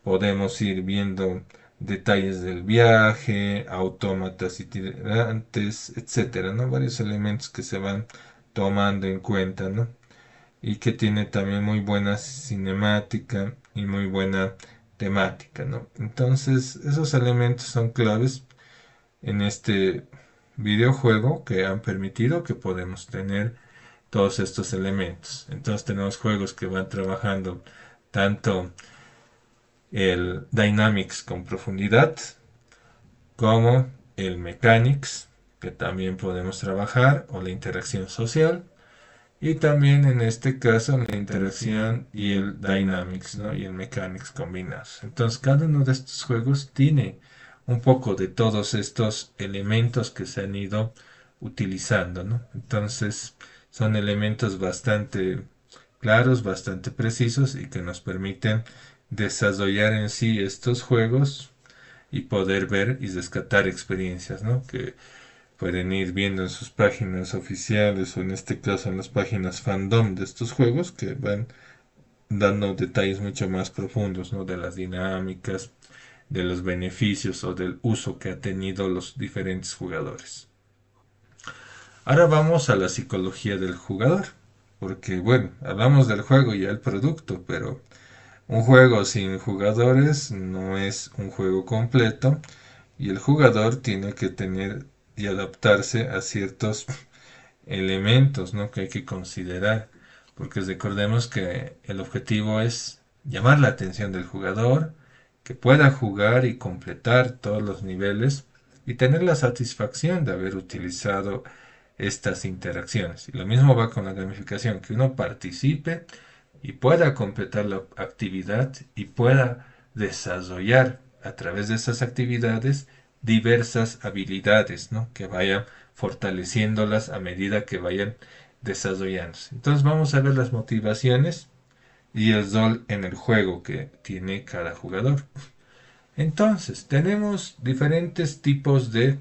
podemos ir viendo detalles del viaje, autómatas y tirantes, etcétera, ¿no? Varios elementos que se van tomando en cuenta, ¿no? Y que tiene también muy buena cinemática y muy buena temática, ¿no? Entonces, esos elementos son claves en este videojuego que han permitido que podemos tener todos estos elementos. Entonces tenemos juegos que van trabajando tanto el Dynamics con profundidad como el Mechanics, que también podemos trabajar, o la interacción social, y también en este caso la interacción y el Dynamics, ¿no? Y el Mechanics combinados. Entonces cada uno de estos juegos tiene un poco de todos estos elementos que se han ido utilizando, ¿no? Entonces son elementos bastante claros, bastante precisos y que nos permiten desarrollar en sí estos juegos y poder ver y rescatar experiencias, ¿no? Que pueden ir viendo en sus páginas oficiales o en este caso en las páginas fandom de estos juegos que van dando detalles mucho más profundos, ¿no? De las dinámicas, de los beneficios o del uso que ha tenido los diferentes jugadores. Ahora vamos a la psicología del jugador, porque bueno, hablamos del juego y el producto, pero un juego sin jugadores no es un juego completo y el jugador tiene que tener y adaptarse a ciertos elementos, ¿no? Que hay que considerar, porque recordemos que el objetivo es llamar la atención del jugador, que pueda jugar y completar todos los niveles y tener la satisfacción de haber utilizado estas interacciones. Y lo mismo va con la gamificación, que uno participe y pueda completar la actividad y pueda desarrollar a través de esas actividades diversas habilidades, ¿no? Que vayan fortaleciéndolas a medida que vayan desarrollándose. Entonces vamos a ver las motivaciones y el rol en el juego que tiene cada jugador. Entonces, tenemos diferentes tipos de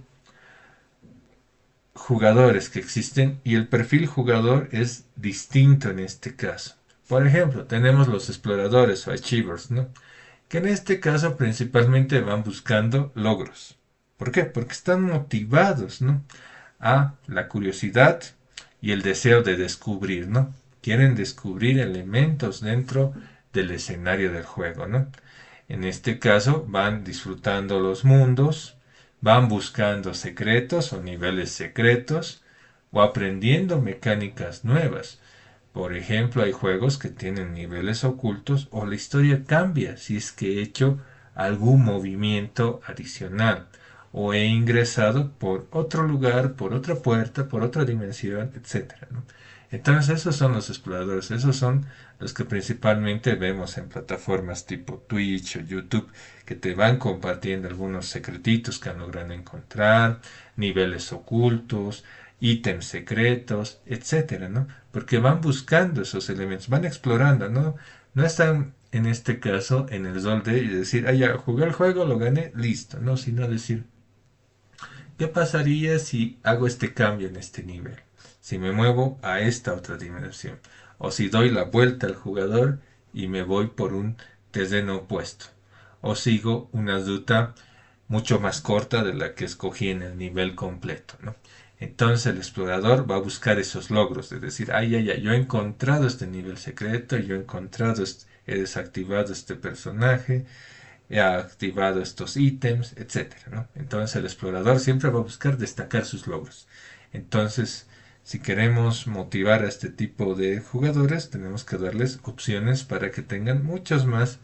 jugadores que existen y el perfil jugador es distinto en este caso. Por ejemplo, tenemos los exploradores o achievers, ¿no? Que en este caso principalmente van buscando logros. ¿Por qué? Porque están motivados, ¿no? A la curiosidad y el deseo de descubrir, ¿no? Quieren descubrir elementos dentro del escenario del juego, ¿no? En este caso van disfrutando los mundos, van buscando secretos o niveles secretos o aprendiendo mecánicas nuevas. Por ejemplo, hay juegos que tienen niveles ocultos o la historia cambia si es que he hecho algún movimiento adicional o he ingresado por otro lugar, por otra puerta, por otra dimensión, etcétera, ¿no? Entonces esos son los exploradores, esos son los que principalmente vemos en plataformas tipo Twitch o YouTube, que te van compartiendo algunos secretitos que han logrado encontrar, niveles ocultos, ítems secretos, etcétera, ¿no? Porque van buscando esos elementos, van explorando, ¿no? No están en este caso en el rol de decir, ah, ya jugué el juego, lo gané, listo, no, sino decir, ¿qué pasaría si hago este cambio en este nivel? Si me muevo a esta otra dimensión. O si doy la vuelta al jugador y me voy por un terreno opuesto. O sigo una ruta mucho más corta de la que escogí en el nivel completo, ¿no? Entonces el explorador va a buscar esos logros, de decir, ay, ay, ay, yo he encontrado este nivel secreto, yo he encontrado, he desactivado este personaje, he activado estos ítems, etcétera, ¿no? Entonces el explorador siempre va a buscar destacar sus logros. Entonces, si queremos motivar a este tipo de jugadores, tenemos que darles opciones para que tengan muchos más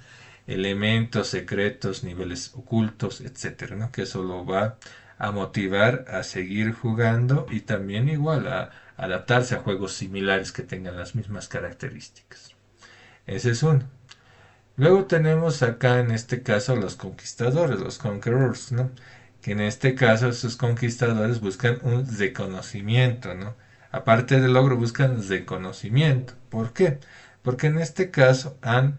elementos secretos, niveles ocultos, etcétera, ¿no? Que eso lo va a motivar a seguir jugando y también igual a adaptarse a juegos similares que tengan las mismas características. Ese es uno. Luego tenemos acá en este caso los conquistadores, los conquerors, ¿no? Que en este caso esos conquistadores buscan un reconocimiento, ¿no? Aparte del logro buscan reconocimiento. ¿Por qué? Porque en este caso han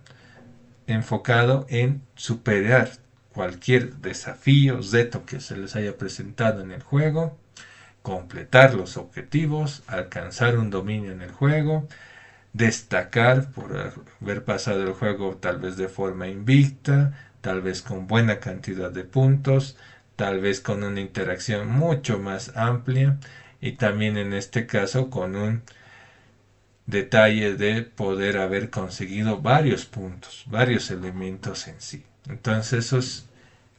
enfocado en superar cualquier desafío, reto que se les haya presentado en el juego, completar los objetivos, alcanzar un dominio en el juego, destacar por haber pasado el juego tal vez de forma invicta, tal vez con buena cantidad de puntos, tal vez con una interacción mucho más amplia y también en este caso con un detalle de poder haber conseguido varios puntos, varios elementos en sí. Entonces eso es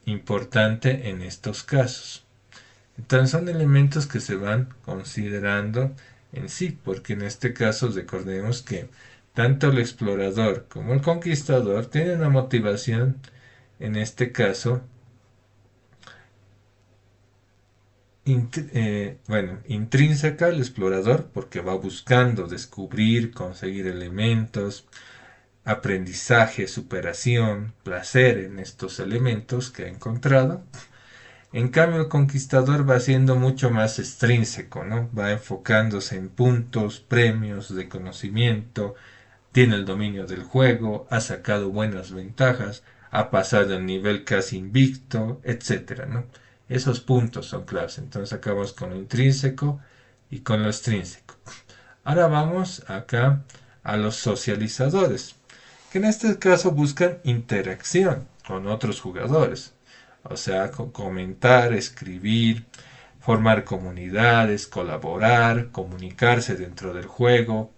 importante en estos casos. Entonces son elementos que se van considerando en sí, porque en este caso recordemos que tanto el explorador como el conquistador tienen una motivación, en este caso, intrínseca al explorador, porque va buscando descubrir, conseguir elementos, aprendizaje, superación, placer en estos elementos que ha encontrado. En cambio, el conquistador va siendo mucho más extrínseco, ¿no? Va enfocándose en puntos, premios de conocimiento, tiene el dominio del juego, ha sacado buenas ventajas, ha pasado el nivel casi invicto, etcétera, ¿no? Esos puntos son claves. Entonces acabamos con lo intrínseco y con lo extrínseco. Ahora vamos acá a los socializadores, que en este caso buscan interacción con otros jugadores. O sea, comentar, escribir, formar comunidades, colaborar, comunicarse dentro del juego,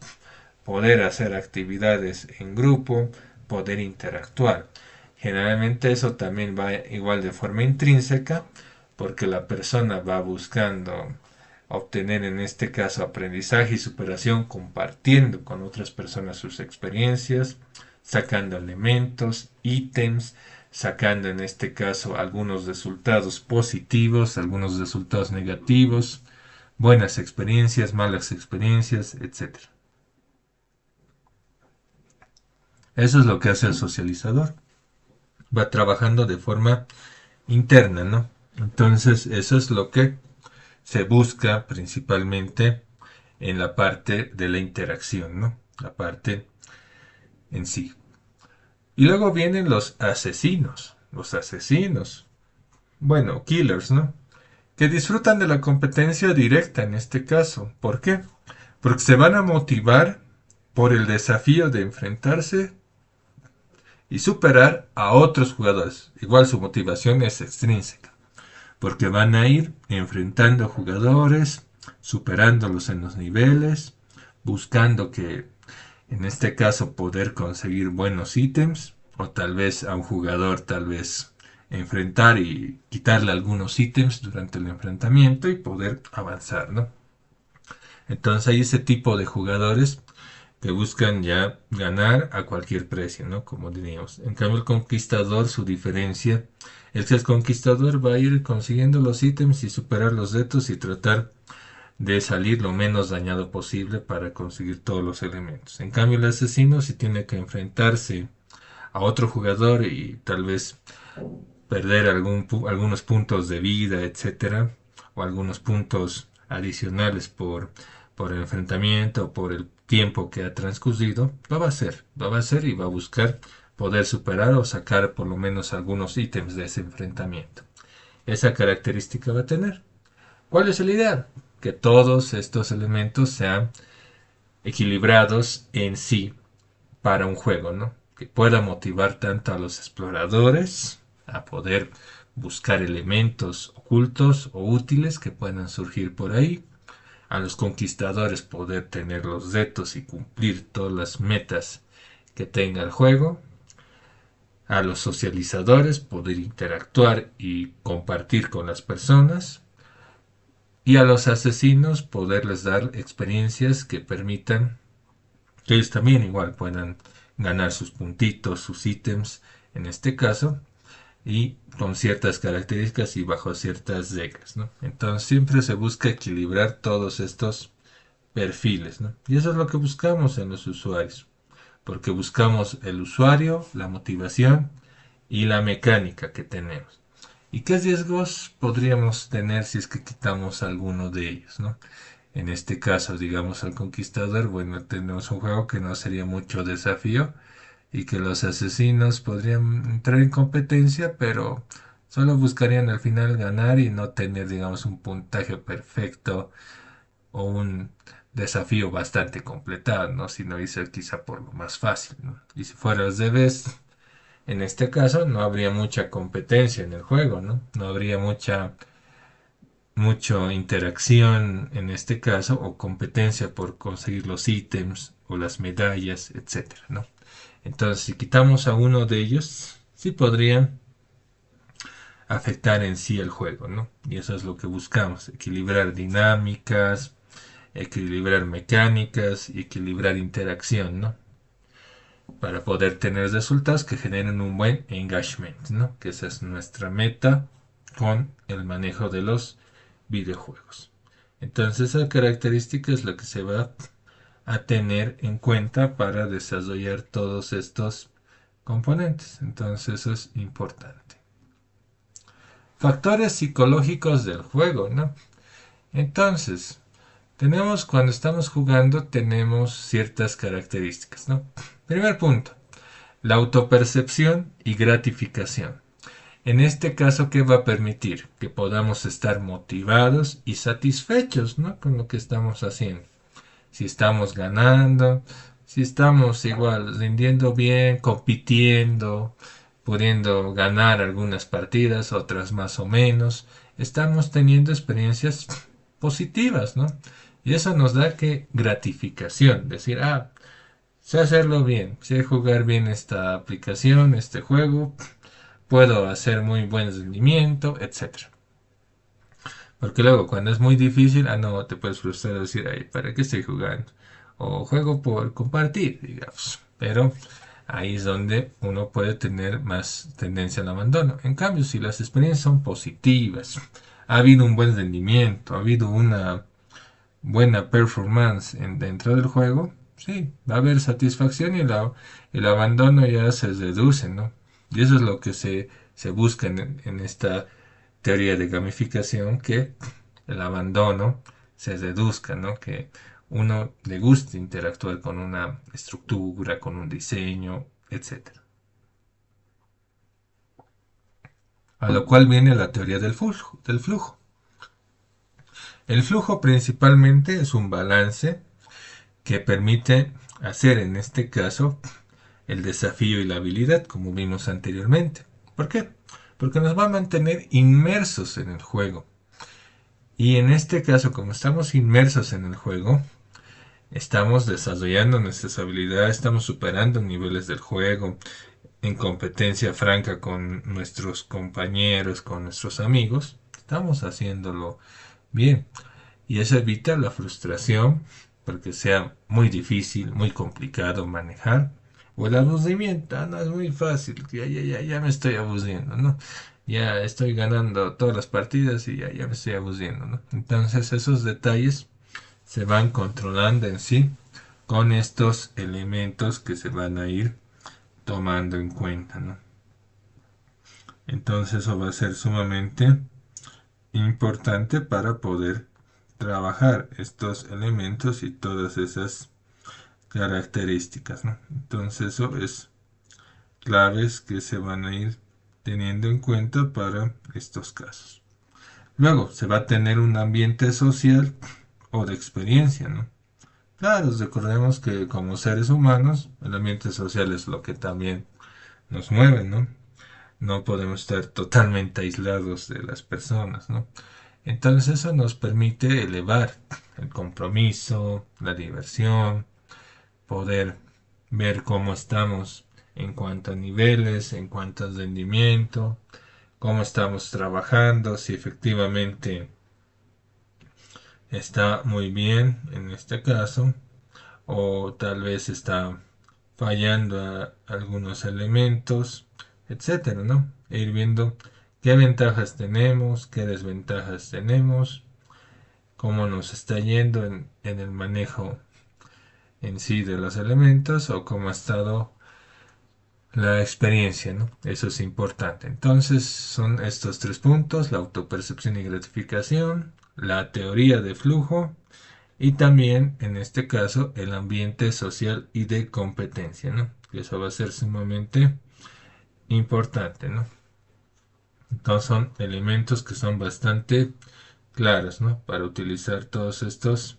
poder hacer actividades en grupo, poder interactuar. Generalmente eso también va igual de forma intrínseca, porque la persona va buscando obtener en este caso aprendizaje y superación compartiendo con otras personas sus experiencias, sacando elementos, ítems, sacando en este caso algunos resultados positivos, algunos resultados negativos, buenas experiencias, malas experiencias, etc. Eso es lo que hace el socializador. Va trabajando de forma interna, ¿no? Entonces, eso es lo que se busca principalmente en la parte de la interacción, ¿no? La parte en sí. Y luego vienen los asesinos. Los asesinos. Bueno, killers, ¿no? Que disfrutan de la competencia directa en este caso. ¿Por qué? Porque se van a motivar por el desafío de enfrentarse y superar a otros jugadores. Igual su motivación es extrínseca, porque van a ir enfrentando jugadores, superándolos en los niveles, buscando que, en este caso, poder conseguir buenos ítems, o tal vez a un jugador, tal vez enfrentar y quitarle algunos ítems durante el enfrentamiento y poder avanzar, ¿no? Entonces hay ese tipo de jugadores que buscan ya ganar a cualquier precio, ¿no? Como diríamos. En cambio, el conquistador, su diferencia es que el conquistador va a ir consiguiendo los ítems y superar los retos y tratar de salir lo menos dañado posible para conseguir todos los elementos. En cambio, el asesino sí tiene que enfrentarse a otro jugador y tal vez perder algunos puntos de vida, etcétera, o algunos puntos adicionales por el enfrentamiento, por el tiempo que ha transcurrido, lo va a hacer y va a buscar poder superar o sacar por lo menos algunos ítems de ese enfrentamiento. Esa característica va a tener. ¿Cuál es el ideal? Que todos estos elementos sean equilibrados en sí para un juego, ¿no? Que pueda motivar tanto a los exploradores a poder buscar elementos ocultos o útiles que puedan surgir por ahí, a los conquistadores poder tener los retos y cumplir todas las metas que tenga el juego, a los socializadores poder interactuar y compartir con las personas, y a los asesinos poderles dar experiencias que permitan que ellos también igual puedan ganar sus puntitos, sus ítems, en este caso, y con ciertas características y bajo ciertas reglas, ¿no? Entonces siempre se busca equilibrar todos estos perfiles, ¿no? Y eso es lo que buscamos en los usuarios, porque buscamos el usuario, la motivación y la mecánica que tenemos. ¿Y qué riesgos podríamos tener si es que quitamos alguno de ellos, ¿no? En este caso, digamos al conquistador, bueno, tenemos un juego que no sería mucho desafío y que los asesinos podrían entrar en competencia, pero solo buscarían al final ganar y no tener, digamos, un puntaje perfecto o un desafío bastante completado, ¿no? Sino irse quizá por lo más fácil, ¿no? Y si fuera al revés, en este caso no habría mucha competencia en el juego, ¿no? No habría mucha interacción en este caso o competencia por conseguir los ítems o las medallas, etcétera, ¿no? Entonces, si quitamos a uno de ellos, sí podrían afectar en sí el juego, ¿no? Y eso es lo que buscamos, equilibrar dinámicas, equilibrar mecánicas y equilibrar interacción, ¿no? Para poder tener resultados que generen un buen engagement, ¿no? Que esa es nuestra meta con el manejo de los videojuegos. Entonces esa característica es la que se va a tener en cuenta para desarrollar todos estos componentes. Entonces eso es importante. Factores psicológicos del juego, ¿no? Entonces, tenemos cuando estamos jugando, tenemos ciertas características, ¿no? Primer punto, la autopercepción y gratificación. En este caso, ¿qué va a permitir? Que podamos estar motivados y satisfechos, ¿no? Con lo que estamos haciendo. Si estamos ganando, si estamos igual rindiendo bien, compitiendo, pudiendo ganar algunas partidas, otras más o menos, estamos teniendo experiencias positivas, ¿no? Y eso nos da que gratificación, decir, sé hacerlo bien, sé jugar bien esta aplicación, este juego, puedo hacer muy buen rendimiento, etcétera. Porque luego cuando es muy difícil, no, te puedes frustrar y decir, ay, ¿para qué estoy jugando? O juego por compartir, digamos. Pero ahí es donde uno puede tener más tendencia al abandono. En cambio, si las experiencias son positivas, ha habido un buen rendimiento, ha habido una buena performance dentro del juego, sí, va a haber satisfacción y el abandono ya se reduce, ¿no? Y eso es lo que se busca en esta teoría de gamificación, que el abandono se reduzca, ¿no? Que uno le guste interactuar con una estructura, con un diseño, etcétera. A lo cual viene la teoría del flujo. El flujo principalmente es un balance que permite hacer en este caso el desafío y la habilidad, como vimos anteriormente. ¿Por qué? Porque nos va a mantener inmersos en el juego. Y en este caso, como estamos inmersos en el juego, estamos desarrollando nuestras habilidades, estamos superando niveles del juego en competencia franca con nuestros compañeros, con nuestros amigos. Estamos haciéndolo bien. Y eso evita la frustración, porque sea muy difícil, muy complicado manejar. O el aburrimiento, no es muy fácil, ya me estoy aburriendo, ¿no? Ya estoy ganando todas las partidas y ya me estoy aburriendo, ¿no? Entonces esos detalles se van controlando en sí con estos elementos que se van a ir tomando en cuenta, ¿no? Entonces eso va a ser sumamente importante para poder trabajar estos elementos y todas esas características, ¿no? Entonces eso es claves que se van a ir teniendo en cuenta para estos casos. Luego se va a tener un ambiente social o de experiencia, ¿no? Claro, recordemos que como seres humanos el ambiente social es lo que también nos mueve, ¿no? No podemos estar totalmente aislados de las personas, ¿no? Entonces eso nos permite elevar el compromiso, la diversión, poder ver cómo estamos en cuanto a niveles, en cuanto a rendimiento, cómo estamos trabajando, si efectivamente está muy bien en este caso, o tal vez está fallando a algunos elementos, etcétera, ¿no? E ir viendo qué ventajas tenemos, qué desventajas tenemos, cómo nos está yendo en el manejo en sí de los elementos o cómo ha estado la experiencia, ¿no? Eso es importante. Entonces son estos tres puntos: la autopercepción y gratificación, la teoría de flujo y también en este caso el ambiente social y de competencia, ¿no? Y eso va a ser sumamente importante, ¿no? Entonces son elementos que son bastante claros, ¿no? Para utilizar todos estos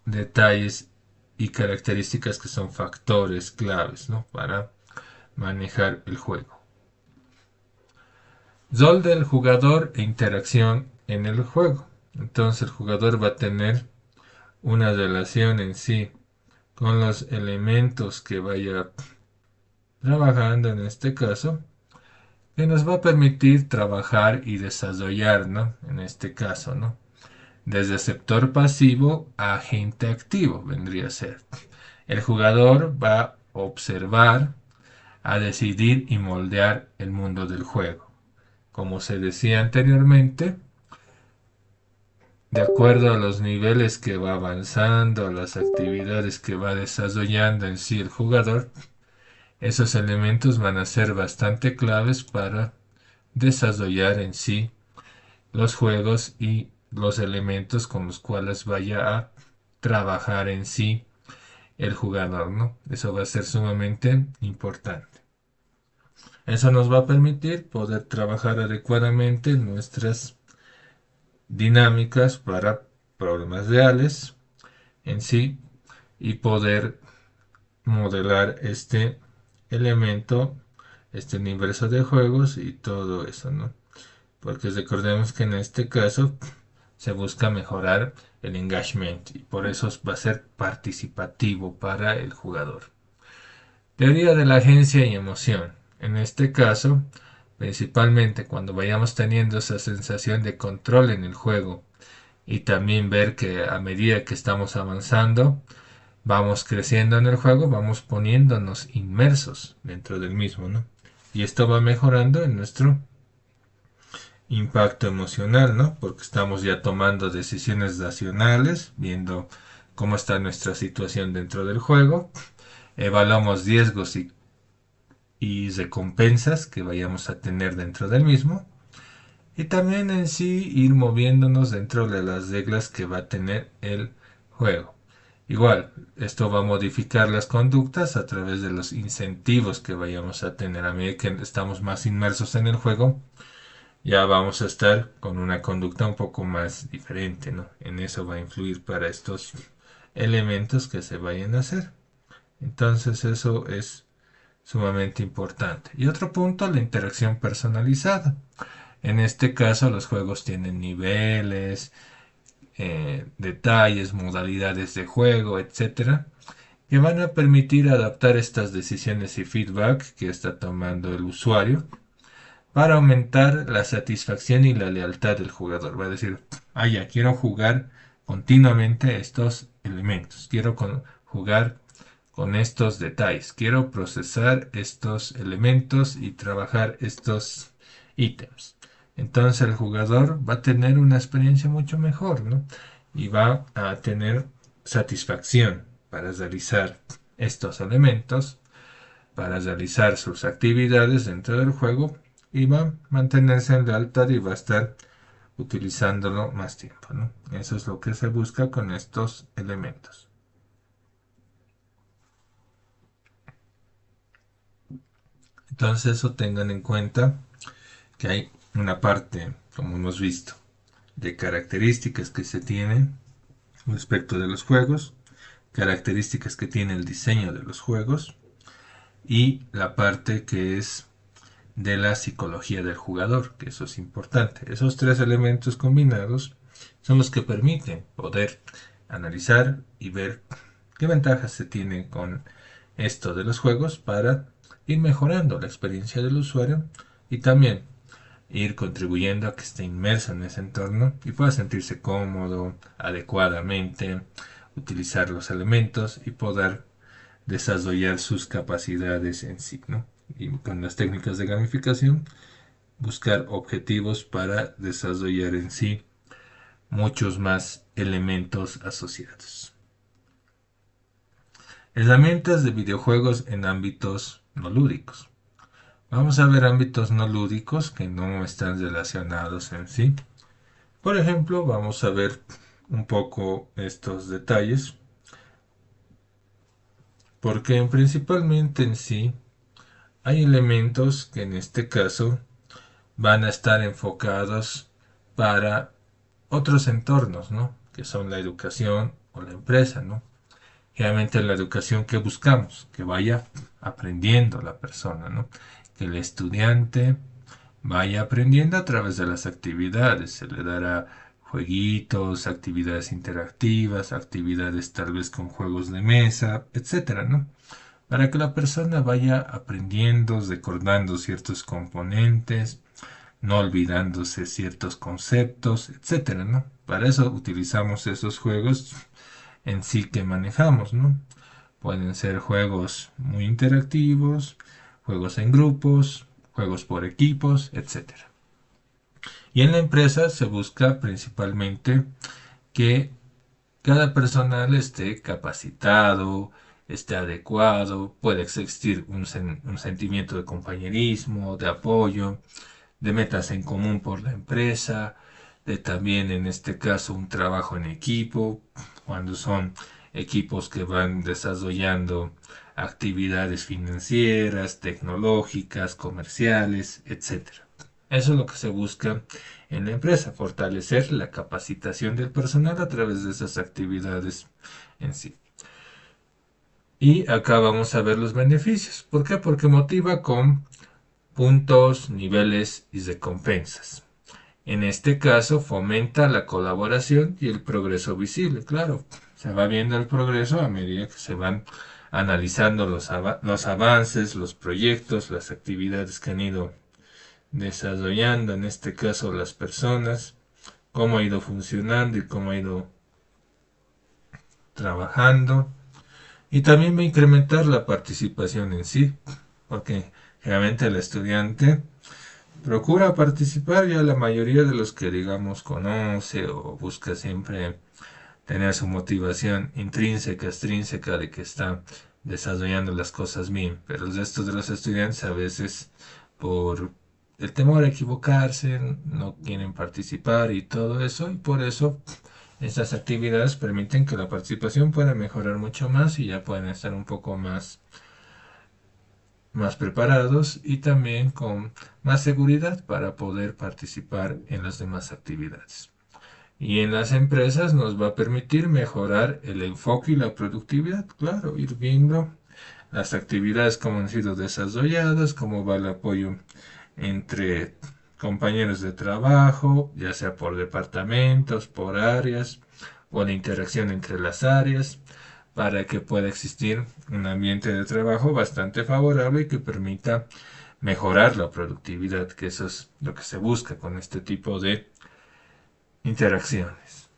detalles y características que son factores claves, ¿no? Para manejar el juego. Rol del jugador e interacción en el juego. Entonces el jugador va a tener una relación en sí con los elementos que vaya trabajando en este caso, que nos va a permitir trabajar y desarrollar, ¿no? En este caso, ¿no? Desde receptor pasivo a agente activo vendría a ser. El jugador va a observar, a decidir y moldear el mundo del juego. Como se decía anteriormente, de acuerdo a los niveles que va avanzando, a las actividades que va desarrollando en sí el jugador, esos elementos van a ser bastante claves para desarrollar en sí los juegos y los elementos con los cuales vaya a trabajar en sí el jugador, ¿no? Eso va a ser sumamente importante. Eso nos va a permitir poder trabajar adecuadamente nuestras dinámicas para problemas reales en sí y poder modelar este elemento, este universo de juegos y todo eso, ¿no? Porque recordemos que en este caso se busca mejorar el engagement y por eso va a ser participativo para el jugador. Teoría de la agencia y emoción. En este caso, principalmente cuando vayamos teniendo esa sensación de control en el juego y también ver que a medida que estamos avanzando, vamos creciendo en el juego, vamos poniéndonos inmersos dentro del mismo, ¿no? Y esto va mejorando en nuestro impacto emocional, ¿no? Porque estamos ya tomando decisiones racionales, viendo cómo está nuestra situación dentro del juego, evaluamos riesgos y recompensas que vayamos a tener dentro del mismo, y también en sí ir moviéndonos dentro de las reglas que va a tener el juego. Igual, esto va a modificar las conductas a través de los incentivos que vayamos a tener a medida que estamos más inmersos en el juego. Ya vamos a estar con una conducta un poco más diferente, ¿no? En eso va a influir para estos elementos que se vayan a hacer. Entonces eso es sumamente importante. Y otro punto, la interacción personalizada. En este caso los juegos tienen niveles, detalles, modalidades de juego, etcétera, que van a permitir adaptar estas decisiones y feedback que está tomando el usuario para aumentar la satisfacción y la lealtad del jugador. Va a decir, ah, ya, quiero jugar continuamente estos elementos, quiero jugar con estos detalles, quiero procesar estos elementos y trabajar estos ítems. Entonces el jugador va a tener una experiencia mucho mejor, ¿no? Y va a tener satisfacción para realizar estos elementos, para realizar sus actividades dentro del juego y va a mantenerse en lealtad y va a estar utilizándolo más tiempo, ¿no? Eso es lo que se busca con estos elementos. Entonces eso tengan en cuenta que hay una parte, como hemos visto, de características que se tienen respecto de los juegos, características que tiene el diseño de los juegos y la parte que es de la psicología del jugador, que eso es importante. Esos tres elementos combinados son los que permiten poder analizar y ver qué ventajas se tienen con esto de los juegos para ir mejorando la experiencia del usuario y también ir contribuyendo a que esté inmerso en ese entorno y pueda sentirse cómodo, adecuadamente, utilizar los elementos y poder desarrollar sus capacidades en sí, ¿no? Y con las técnicas de gamificación, buscar objetivos para desarrollar en sí muchos más elementos asociados. Herramientas de videojuegos en ámbitos no lúdicos. Vamos a ver ámbitos no lúdicos que no están relacionados en sí. Por ejemplo, vamos a ver un poco estos detalles, porque principalmente en sí hay elementos que en este caso van a estar enfocados para otros entornos, ¿no? Que son la educación o la empresa, ¿no? Realmente la educación que buscamos, que vaya aprendiendo la persona, ¿no? Que el estudiante vaya aprendiendo a través de las actividades, se le dará jueguitos, actividades interactivas, actividades tal vez con juegos de mesa, etcétera, ¿no? para que la persona vaya aprendiendo, recordando ciertos componentes, no olvidándose ciertos conceptos, etcétera, ¿no? Para eso utilizamos esos juegos en sí que manejamos, ¿no? Pueden ser juegos muy interactivos, juegos en grupos, juegos por equipos, etcétera. Y en la empresa se busca principalmente que cada personal esté capacitado, esté adecuado, puede existir un sentimiento de compañerismo, de apoyo, de metas en común por la empresa, de también en este caso un trabajo en equipo, cuando son equipos que van desarrollando actividades financieras, tecnológicas, comerciales, etcétera. Eso es lo que se busca en la empresa, fortalecer la capacitación del personal a través de esas actividades en sí. Y acá vamos a ver los beneficios. ¿Por qué? Porque motiva con puntos, niveles y recompensas. En este caso fomenta la colaboración y el progreso visible. Claro, se va viendo el progreso a medida que se van analizando los avances, los proyectos, las actividades que han ido desarrollando, en este caso las personas, cómo ha ido funcionando y cómo ha ido trabajando. Y también va a incrementar la participación en sí, porque realmente el estudiante procura participar, ya la mayoría de los que digamos conoce o busca siempre tener su motivación intrínseca, extrínseca de que está desarrollando las cosas bien, pero el resto de los estudiantes a veces por el temor a equivocarse no quieren participar y todo eso, y por eso estas actividades permiten que la participación pueda mejorar mucho más y ya pueden estar un poco más preparados y también con más seguridad para poder participar en las demás actividades. Y en las empresas nos va a permitir mejorar el enfoque y la productividad, claro, ir viendo las actividades cómo han sido desarrolladas, cómo va el apoyo entre compañeros de trabajo, ya sea por departamentos, por áreas, o la interacción entre las áreas, para que pueda existir un ambiente de trabajo bastante favorable y que permita mejorar la productividad, que eso es lo que se busca con este tipo de interacciones.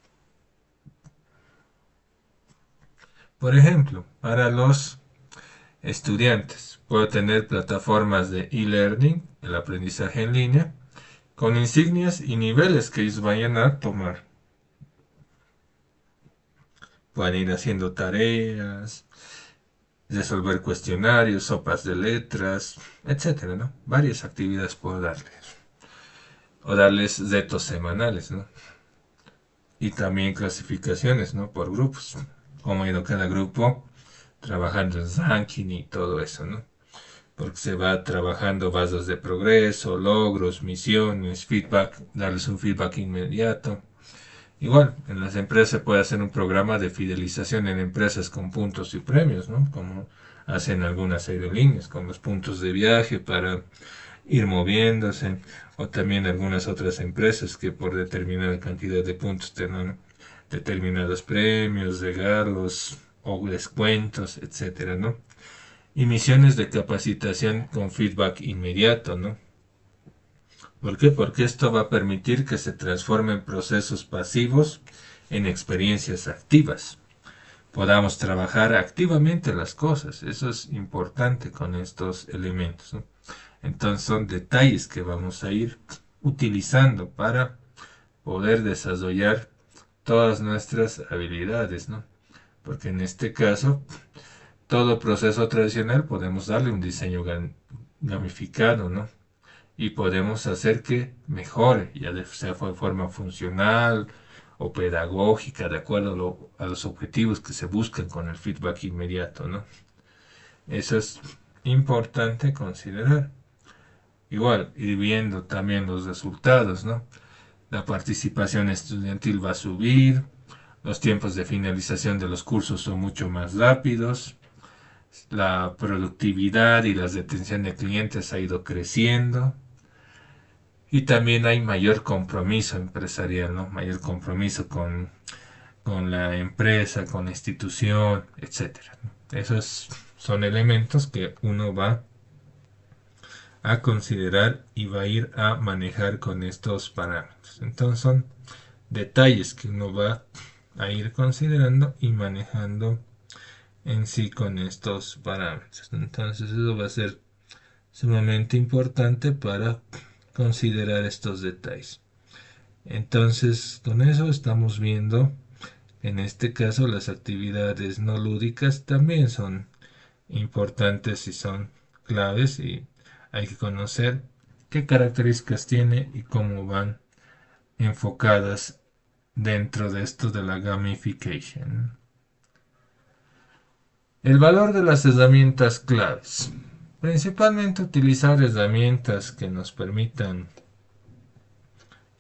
Por ejemplo, para los estudiantes, puedo tener plataformas de e-learning, el aprendizaje en línea, con insignias y niveles que ellos vayan a tomar. Pueden ir haciendo tareas, resolver cuestionarios, sopas de letras, etcétera, ¿no? Varias actividades puedo darles. O darles retos semanales, ¿no? Y también clasificaciones, ¿no? Por grupos. Cómo ha ido cada grupo trabajando en ranking y todo eso, ¿no? Porque se va trabajando bases de progreso, logros, misiones, feedback, darles un feedback inmediato. Igual, en las empresas se puede hacer un programa de fidelización en empresas con puntos y premios, ¿no? Como hacen algunas aerolíneas, con los puntos de viaje para ir moviéndose, o también algunas otras empresas que por determinada cantidad de puntos te dan determinados premios, regalos o descuentos, etcétera, ¿no? Y misiones de capacitación con feedback inmediato, ¿no? ¿Por qué? Porque esto va a permitir que se transformen procesos pasivos en experiencias activas. Podamos trabajar activamente las cosas. Eso es importante con estos elementos, ¿no? Entonces son detalles que vamos a ir utilizando para poder desarrollar todas nuestras habilidades, ¿no? Porque en este caso, todo proceso tradicional podemos darle un diseño gamificado, ¿no? Y podemos hacer que mejore, ya sea de forma funcional o pedagógica, de acuerdo a los objetivos que se buscan con el feedback inmediato, ¿no? Eso es importante considerar. Igual, ir viendo también los resultados, ¿no? La participación estudiantil va a subir, los tiempos de finalización de los cursos son mucho más rápidos, la productividad y la retención de clientes ha ido creciendo, y también hay mayor compromiso empresarial, ¿no? Mayor compromiso con la empresa, con la institución, etcétera. Eso es son elementos que uno va a considerar y va a ir a manejar con estos parámetros. Entonces son detalles que uno va a ir considerando y manejando en sí con estos parámetros. Entonces eso va a ser sumamente importante para considerar estos detalles. Entonces con eso estamos viendo, en este caso, las actividades no lúdicas también son importantes y son claves, y hay que conocer qué características tiene y cómo van enfocadas dentro de esto de la gamification. El valor de las herramientas claves. Principalmente utilizar herramientas que nos permitan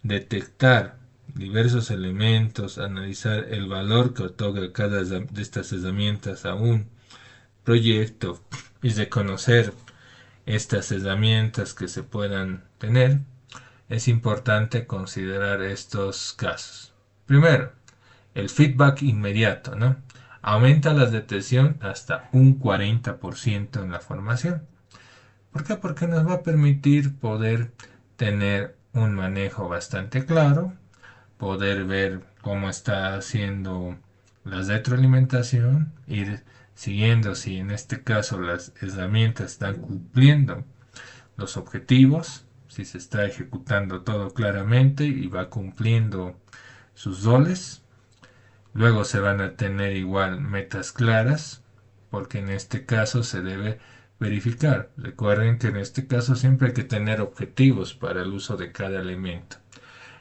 detectar diversos elementos, analizar el valor que otorga cada de estas herramientas a un proyecto y reconocer estas herramientas que se puedan tener. Es importante considerar estos casos. Primero, el feedback inmediato, ¿no? Aumenta la detección hasta un 40% en la formación. ¿Por qué? Porque nos va a permitir poder tener un manejo bastante claro, poder ver cómo está haciendo la retroalimentación, ir siguiendo si en este caso las herramientas están cumpliendo los objetivos, si se está ejecutando todo claramente y va cumpliendo sus roles. Luego se van a tener igual metas claras, porque en este caso se debe verificar. Recuerden que en este caso siempre hay que tener objetivos para el uso de cada elemento.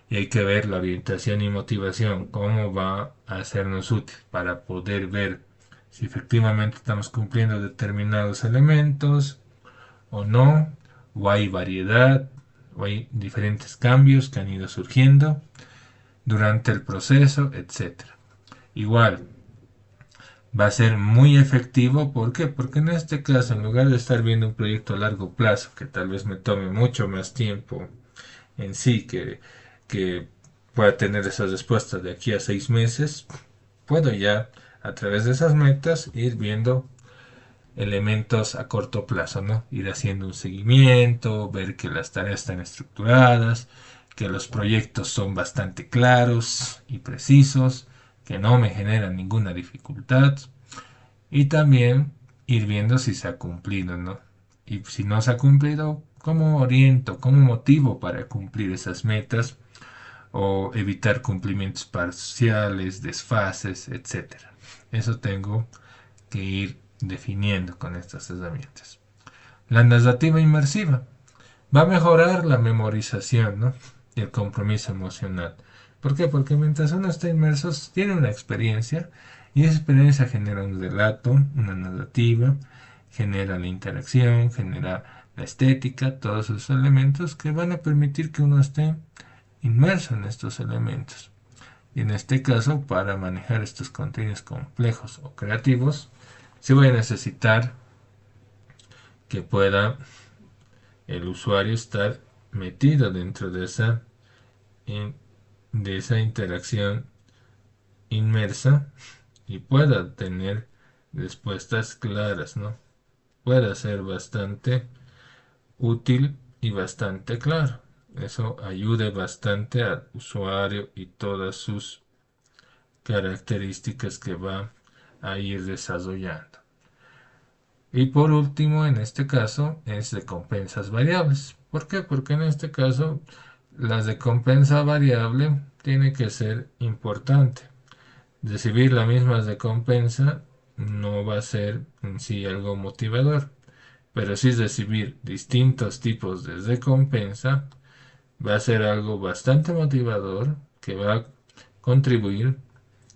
Y hay que ver la orientación y motivación, cómo va a hacernos útil para poder ver si efectivamente estamos cumpliendo determinados elementos o no, o hay variedad, o hay diferentes cambios que han ido surgiendo durante el proceso, etcétera. Igual, va a ser muy efectivo. ¿Por qué? Porque en este caso, en lugar de estar viendo un proyecto a largo plazo, que tal vez me tome mucho más tiempo en sí, que pueda tener esas respuestas de aquí a 6 meses, puedo ya a través de esas metas ir viendo elementos a corto plazo, ¿no? Ir haciendo un seguimiento, ver que las tareas están estructuradas, que los proyectos son bastante claros y precisos, que no me generan ninguna dificultad, y también ir viendo si se ha cumplido, ¿no? Y si no se ha cumplido, ¿cómo oriento, cómo motivo para cumplir esas metas o evitar cumplimientos parciales, desfases, etcétera? Eso tengo que ir definiendo con estas herramientas. La narrativa inmersiva va a mejorar la memorización, ¿no? Y el compromiso emocional. ¿Por qué? Porque mientras uno está inmerso, tiene una experiencia, y esa experiencia genera un relato, una narrativa, genera la interacción, genera la estética, todos esos elementos que van a permitir que uno esté inmerso en estos elementos. Y en este caso, para manejar estos contenidos complejos o creativos, se va a necesitar que pueda el usuario estar metido dentro de esa interacción inmersa y pueda tener respuestas claras, ¿no? Pueda ser bastante útil y bastante claro. Eso ayude bastante al usuario y todas sus características que va a ir desarrollando. Y por último, en este caso, es recompensas variables. ¿Por qué? Porque en este caso, la recompensa variable tiene que ser importante. Recibir la misma recompensa no va a ser en sí algo motivador, pero sí recibir distintos tipos de recompensa va a ser algo bastante motivador, que va a contribuir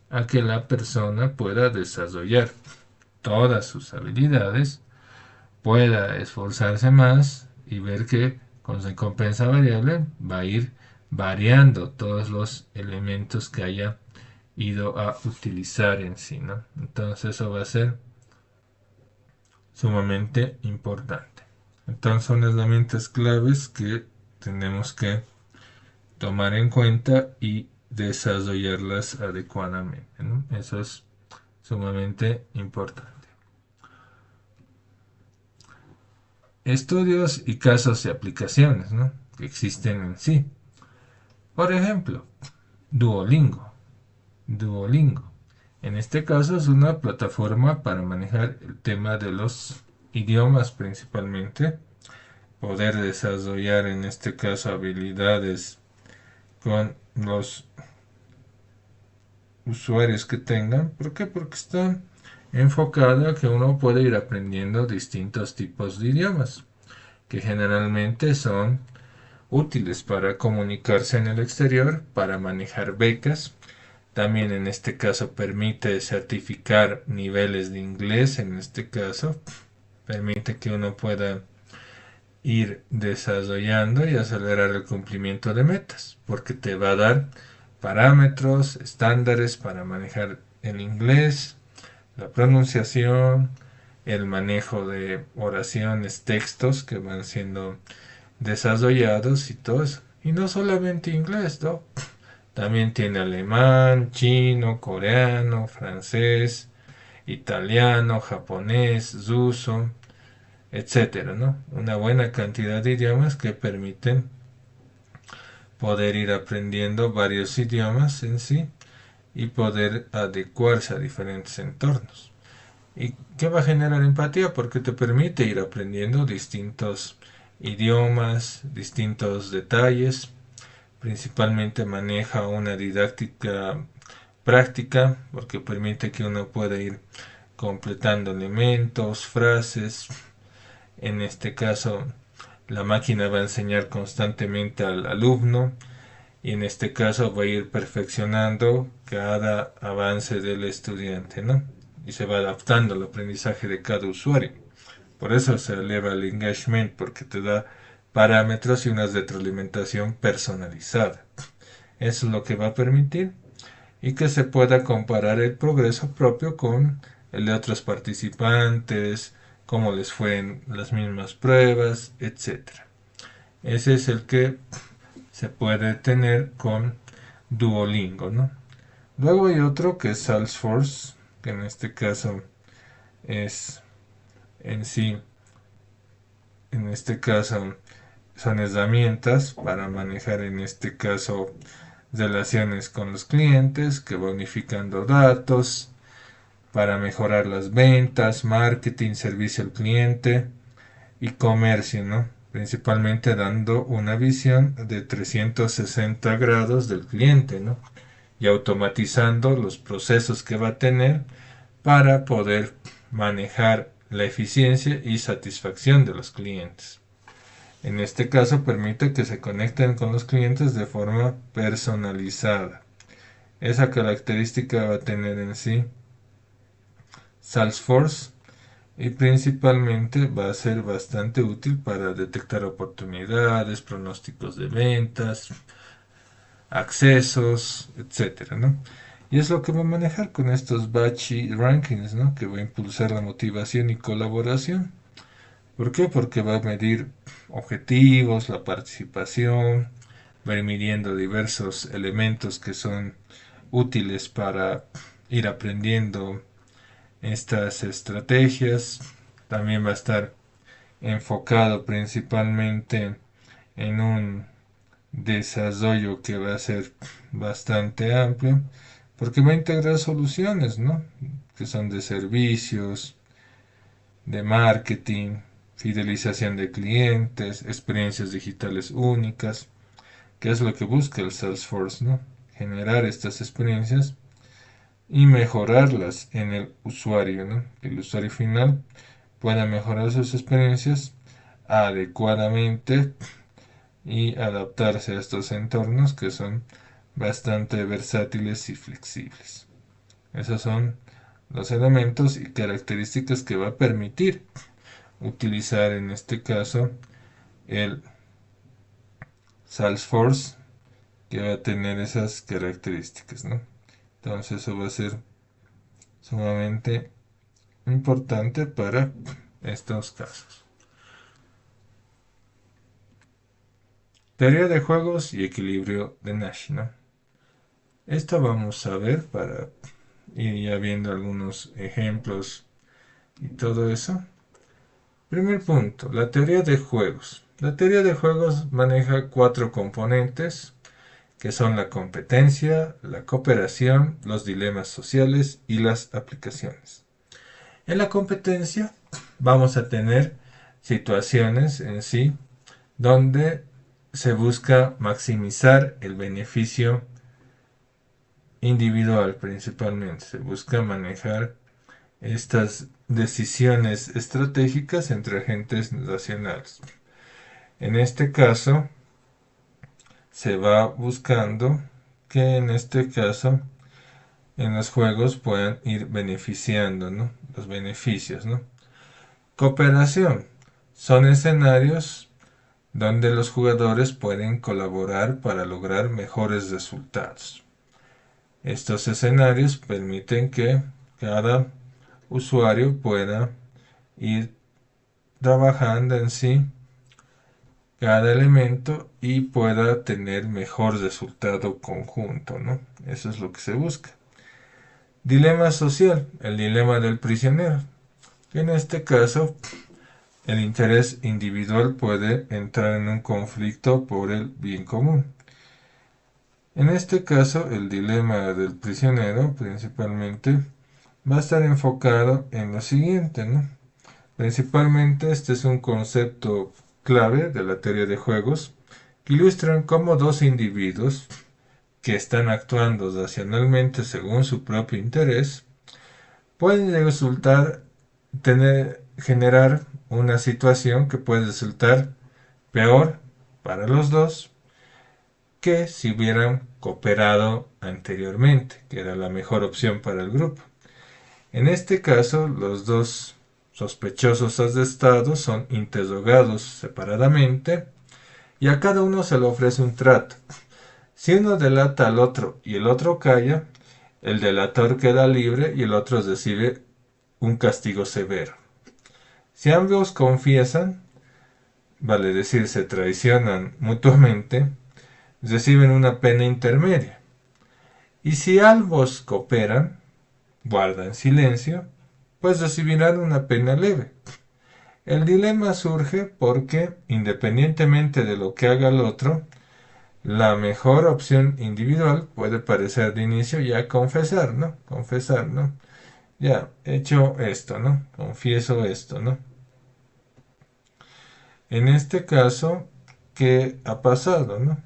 a que la persona pueda desarrollar todas sus habilidades, pueda esforzarse más y ver que con recompensa variable va a ir variando todos los elementos que haya ido a utilizar en sí, ¿no? Entonces eso va a ser sumamente importante. Entonces son herramientas claves que tenemos que tomar en cuenta y desarrollarlas adecuadamente, ¿no? Eso es sumamente importante. estudios y casos y aplicaciones, ¿no?, que existen en sí. Por ejemplo, Duolingo. Duolingo. En este caso es una plataforma para manejar el tema de los idiomas principalmente, poder desarrollar en este caso habilidades con los usuarios que tengan. ¿Por qué? Porque está enfocada a que uno puede ir aprendiendo distintos tipos de idiomas, que generalmente son útiles para comunicarse en el exterior, para manejar becas. También en este caso permite certificar niveles de inglés, en este caso permite que uno pueda ir desarrollando y acelerar el cumplimiento de metas, porque te va a dar parámetros, estándares para manejar el inglés, la pronunciación, el manejo de oraciones, textos que van siendo desarrollados y todo eso. Y no solamente inglés, ¿no? También tiene alemán, chino, coreano, francés, italiano, japonés, ruso, etcétera, ¿no? Una buena cantidad de idiomas que permiten poder ir aprendiendo varios idiomas en sí y poder adecuarse a diferentes entornos. ¿Y qué va a generar empatía? Porque te permite ir aprendiendo distintos idiomas, distintos detalles. Principalmente maneja una didáctica práctica porque permite que uno pueda ir completando elementos, frases. En este caso, la máquina va a enseñar constantemente al alumno y en este caso va a ir perfeccionando cada avance del estudiante, ¿no? Y se va adaptando al aprendizaje de cada usuario. Por eso se eleva el engagement, porque te da parámetros y una retroalimentación personalizada. Eso es lo que va a permitir y que se pueda comparar el progreso propio con el de otros participantes, cómo les fue en las mismas pruebas, etcétera. Ese es el que se puede tener con Duolingo, ¿no? Luego hay otro que es Salesforce, que en este caso es en sí, en este caso son herramientas para manejar en este caso relaciones con los clientes, que va unificando datos para mejorar las ventas, marketing, servicio al cliente y comercio, ¿no? Principalmente dando una visión de 360 grados del cliente, ¿no? Y automatizando los procesos que va a tener para poder manejar la eficiencia y satisfacción de los clientes. En este caso permite que se conecten con los clientes de forma personalizada. Esa característica va a tener en sí Salesforce y principalmente va a ser bastante útil para detectar oportunidades, pronósticos de ventas, accesos, etcétera, ¿no? Y es lo que va a manejar con estos batch rankings, ¿no? Que va a impulsar la motivación y colaboración. ¿Por qué? Porque va a medir objetivos, la participación, va a ir midiendo diversos elementos que son útiles para ir aprendiendo estas estrategias. También va a estar enfocado principalmente en un desarrollo que va a ser bastante amplio, porque va a integrar soluciones, ¿no? Que son de servicios, de marketing, fidelización de clientes, experiencias digitales únicas, que es lo que busca el Salesforce, ¿no? Generar estas experiencias y mejorarlas en el usuario, ¿no? Que el usuario final pueda mejorar sus experiencias adecuadamente y adaptarse a estos entornos que son bastante versátiles y flexibles. Esos son los elementos y características que va a permitir utilizar en este caso el Salesforce, que va a tener esas características, ¿no? Entonces eso va a ser sumamente importante para estos casos. Teoría de juegos y equilibrio de Nash, ¿no? Esto vamos a ver para ir ya viendo algunos ejemplos y todo eso. Primer punto, la teoría de juegos. La teoría de juegos maneja 4 componentes, que son la competencia, la cooperación, los dilemas sociales y las aplicaciones. En la competencia vamos a tener situaciones en sí donde se busca maximizar el beneficio individual principalmente. Se busca manejar estas decisiones estratégicas entre agentes nacionales. En este caso, se va buscando que en este caso en los juegos puedan ir beneficiando, ¿no? Los beneficios, ¿no? Cooperación. Son escenarios donde los jugadores pueden colaborar para lograr mejores resultados. Estos escenarios permiten que cada usuario pueda ir trabajando en sí cada elemento y pueda tener mejor resultado conjunto, ¿no? Eso es lo que se busca. Dilema social, el dilema del prisionero. En este caso, el interés individual puede entrar en un conflicto por el bien común. En este caso, el dilema del prisionero principalmente va a estar enfocado en lo siguiente, ¿no? Principalmente este es un concepto clave de la teoría de juegos que ilustran cómo dos individuos que están actuando racionalmente según su propio interés pueden generar una situación que puede resultar peor para los dos que si hubieran cooperado anteriormente, que era la mejor opción para el grupo. En este caso, los dos sospechosos arrestados son interrogados separadamente y a cada uno se le ofrece un trato. Si uno delata al otro y el otro calla, el delator queda libre y el otro recibe un castigo severo. Si ambos confiesan, vale decir se traicionan mutuamente, reciben una pena intermedia. Y si ambos cooperan, guardan silencio, pues recibirán una pena leve. El dilema surge porque, independientemente de lo que haga el otro, la mejor opción individual puede parecer de inicio ya confesar, ¿no? Confesar, ¿no? Ya, he hecho esto, ¿no? Confieso esto, ¿no? En este caso, ¿qué ha pasado, no?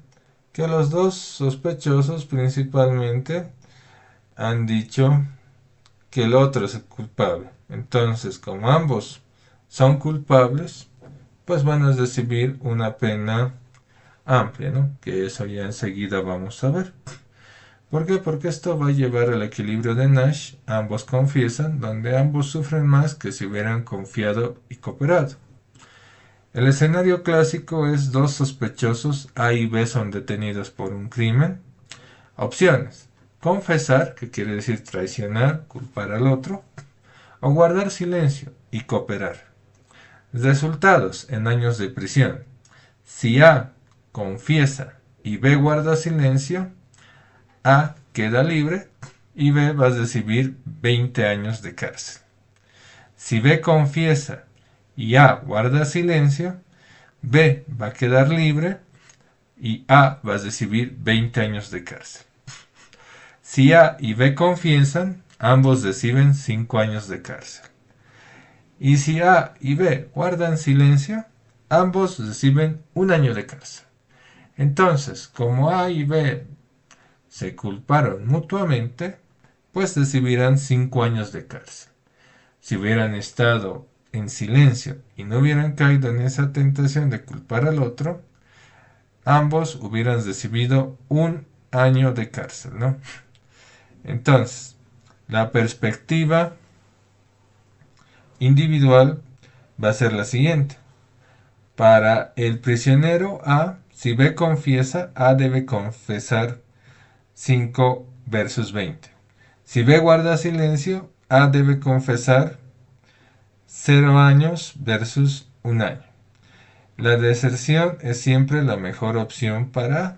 Que los dos sospechosos principalmente han dicho que el otro es el culpable. Entonces, como ambos son culpables, pues van a recibir una pena amplia, ¿no? Que eso ya enseguida vamos a ver. ¿Por qué? Porque esto va a llevar al equilibrio de Nash. Ambos confiesan, donde ambos sufren más que si hubieran confiado y cooperado. El escenario clásico es dos sospechosos A y B son detenidos por un crimen. Opciones: confesar, que quiere decir traicionar, culpar al otro, o guardar silencio y cooperar. Resultados en años de prisión. Si A confiesa y B guarda silencio, A queda libre y B va a recibir 20 años de cárcel. Si B confiesa y A guarda silencio, B va a quedar libre y A va a recibir 20 años de cárcel. Si A y B confiesan, ambos reciben 5 años de cárcel. Y si A y B guardan silencio, ambos reciben 1 año de cárcel. Entonces, como A y B se culparon mutuamente, pues recibirán 5 años de cárcel. Si hubieran estado en silencio y no hubieran caído en esa tentación de culpar al otro, ambos hubieran recibido 1 año de cárcel, ¿no? Entonces, la perspectiva individual va a ser la siguiente. Para el prisionero A, si B confiesa, A debe confesar 5 versus 20. Si B guarda silencio, A debe confesar 0 años versus 1 año. La deserción es siempre la mejor opción para A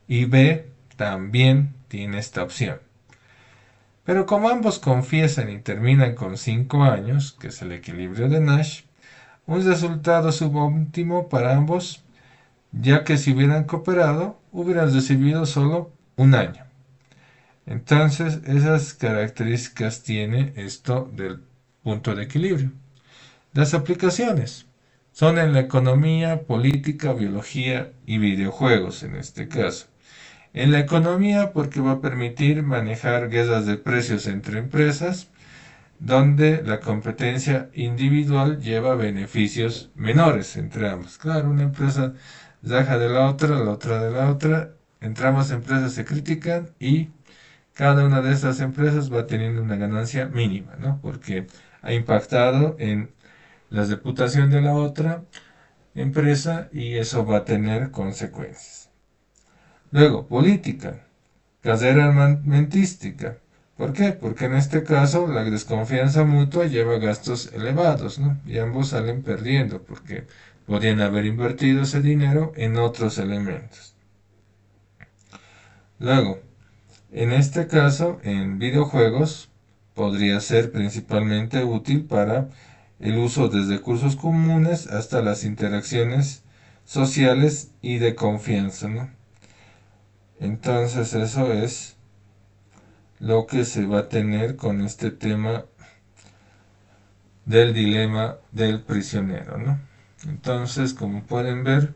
y B también tiene esta opción. Pero como ambos confiesan y terminan con 5 años, que es el equilibrio de Nash, un resultado subóptimo para ambos, ya que si hubieran cooperado, hubieran recibido solo un año. Entonces, esas características tiene esto del punto de equilibrio. Las aplicaciones son en la economía, política, biología y videojuegos en este caso. En la economía porque va a permitir manejar guerras de precios entre empresas, donde la competencia individual lleva beneficios menores entre ambas. Claro, una empresa raja de la otra de la otra, entre ambas empresas se critican y cada una de estas empresas va teniendo una ganancia mínima, ¿no? Porque ha impactado en la reputación de la otra empresa y eso va a tener consecuencias. Luego, política, carrera armamentística. ¿Por qué? Porque en este caso la desconfianza mutua lleva gastos elevados, ¿no? Y ambos salen perdiendo porque podrían haber invertido ese dinero en otros elementos. Luego, en este caso, en videojuegos, podría ser principalmente útil para el uso de recursos comunes hasta las interacciones sociales y de confianza, ¿no? Entonces eso es lo que se va a tener con este tema del dilema del prisionero, ¿no? Entonces, como pueden ver,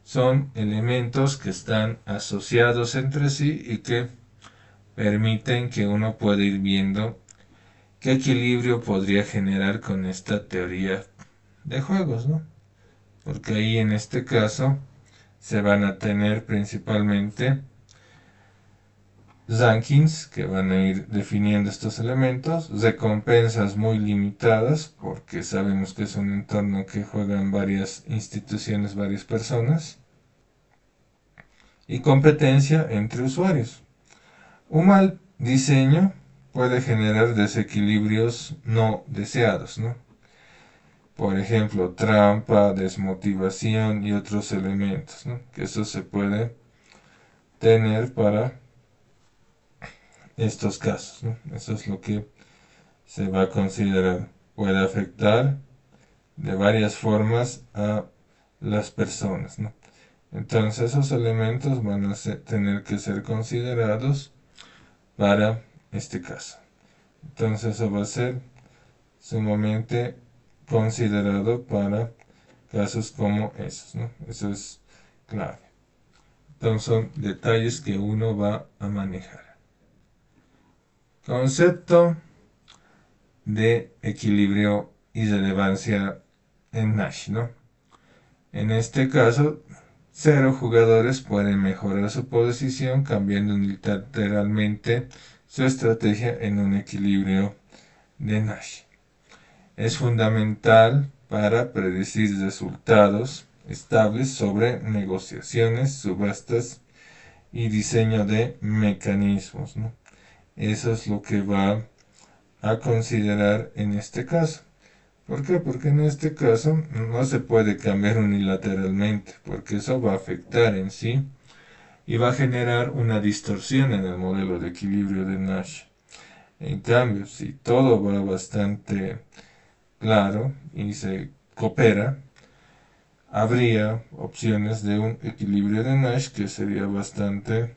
son elementos que están asociados entre sí y que permiten que uno pueda ir viendo qué equilibrio podría generar con esta teoría de juegos, ¿no? Porque ahí en este caso se van a tener principalmente rankings que van a ir definiendo estos elementos, recompensas muy limitadas porque sabemos que es un entorno que juegan varias instituciones, varias personas, y competencia entre usuarios. Un mal diseño puede generar desequilibrios no deseados, ¿no? Por ejemplo, trampa, desmotivación y otros elementos, ¿no? Que eso se puede tener para estos casos, ¿no? Eso es lo que se va a considerar. Puede afectar de varias formas a las personas, ¿no? Entonces esos elementos van a tener que ser considerados para este caso. Entonces eso va a ser sumamente considerado para casos como esos, ¿no? Eso es clave. Entonces son detalles que uno va a manejar. Concepto de equilibrio y relevancia en Nash, ¿no? En este caso, 0 jugadores pueden mejorar su posición cambiando unilateralmente su estrategia en un equilibrio de Nash. Es fundamental para predecir resultados estables sobre negociaciones, subastas y diseño de mecanismos, ¿no? Eso es lo que va a considerar en este caso. ¿Por qué? Porque en este caso no se puede cambiar unilateralmente, porque eso va a afectar en sí y va a generar una distorsión en el modelo de equilibrio de Nash. En cambio, si todo va bastante claro y se coopera, habría opciones de un equilibrio de Nash que sería bastante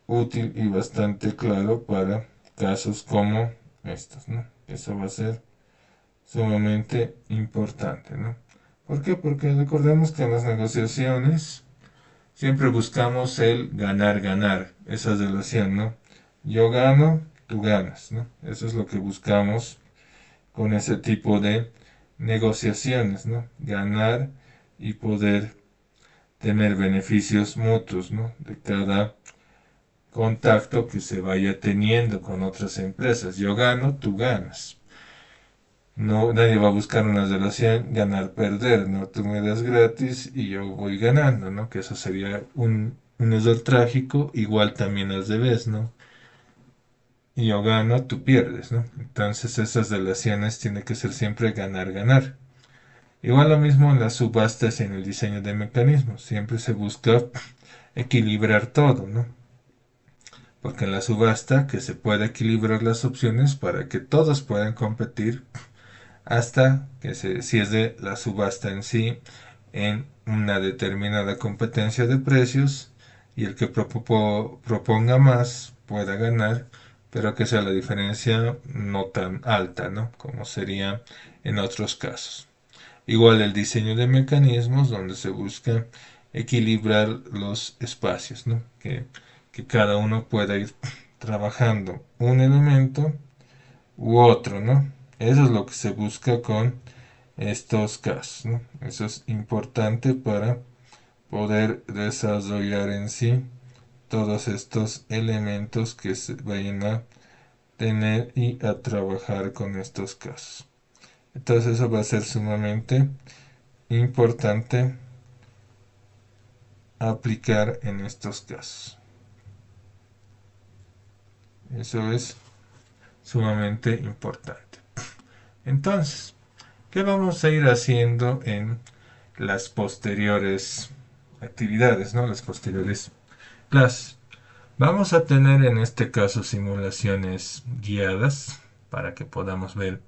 útil y bastante claro para casos como estos, ¿no? Eso va a ser sumamente importante, ¿no? ¿Por qué? Porque recordemos que en las negociaciones siempre buscamos el ganar-ganar, esa relación, ¿no? Yo gano, tú ganas, ¿no? Eso es lo que buscamos con ese tipo de negociaciones, ¿no? Ganar y poder tener beneficios mutuos, ¿no? De cada contacto que se vaya teniendo con otras empresas. Yo gano, tú ganas. No, nadie va a buscar una relación ganar-perder, ¿no? Tú me das gratis y yo voy ganando, ¿no? Que eso sería un error trágico, igual también al revés, ¿no? Y yo gano, tú pierdes, ¿no? Entonces esas relaciones tienen que ser siempre ganar-ganar. Igual lo mismo en las subastas y en el diseño de mecanismos. Siempre se busca equilibrar todo, ¿no? Porque en la subasta que se pueda equilibrar las opciones para que todos puedan competir hasta que se cierre la subasta en sí en una determinada competencia de precios y el que proponga más pueda ganar, pero que sea la diferencia no tan alta, ¿no? Como sería en otros casos. Igual el diseño de mecanismos donde se busca equilibrar los espacios, ¿no? Que cada uno pueda ir trabajando un elemento u otro, ¿no? Eso es lo que se busca con estos casos, ¿no? Eso es importante para poder desarrollar en sí todos estos elementos que se vayan a tener y a trabajar con estos casos. Entonces eso va a ser sumamente importante aplicar en estos casos. Eso es sumamente importante. Entonces, ¿qué vamos a ir haciendo en las posteriores actividades, ¿no? Las posteriores clases? Vamos a tener en este caso simulaciones guiadas para que podamos ver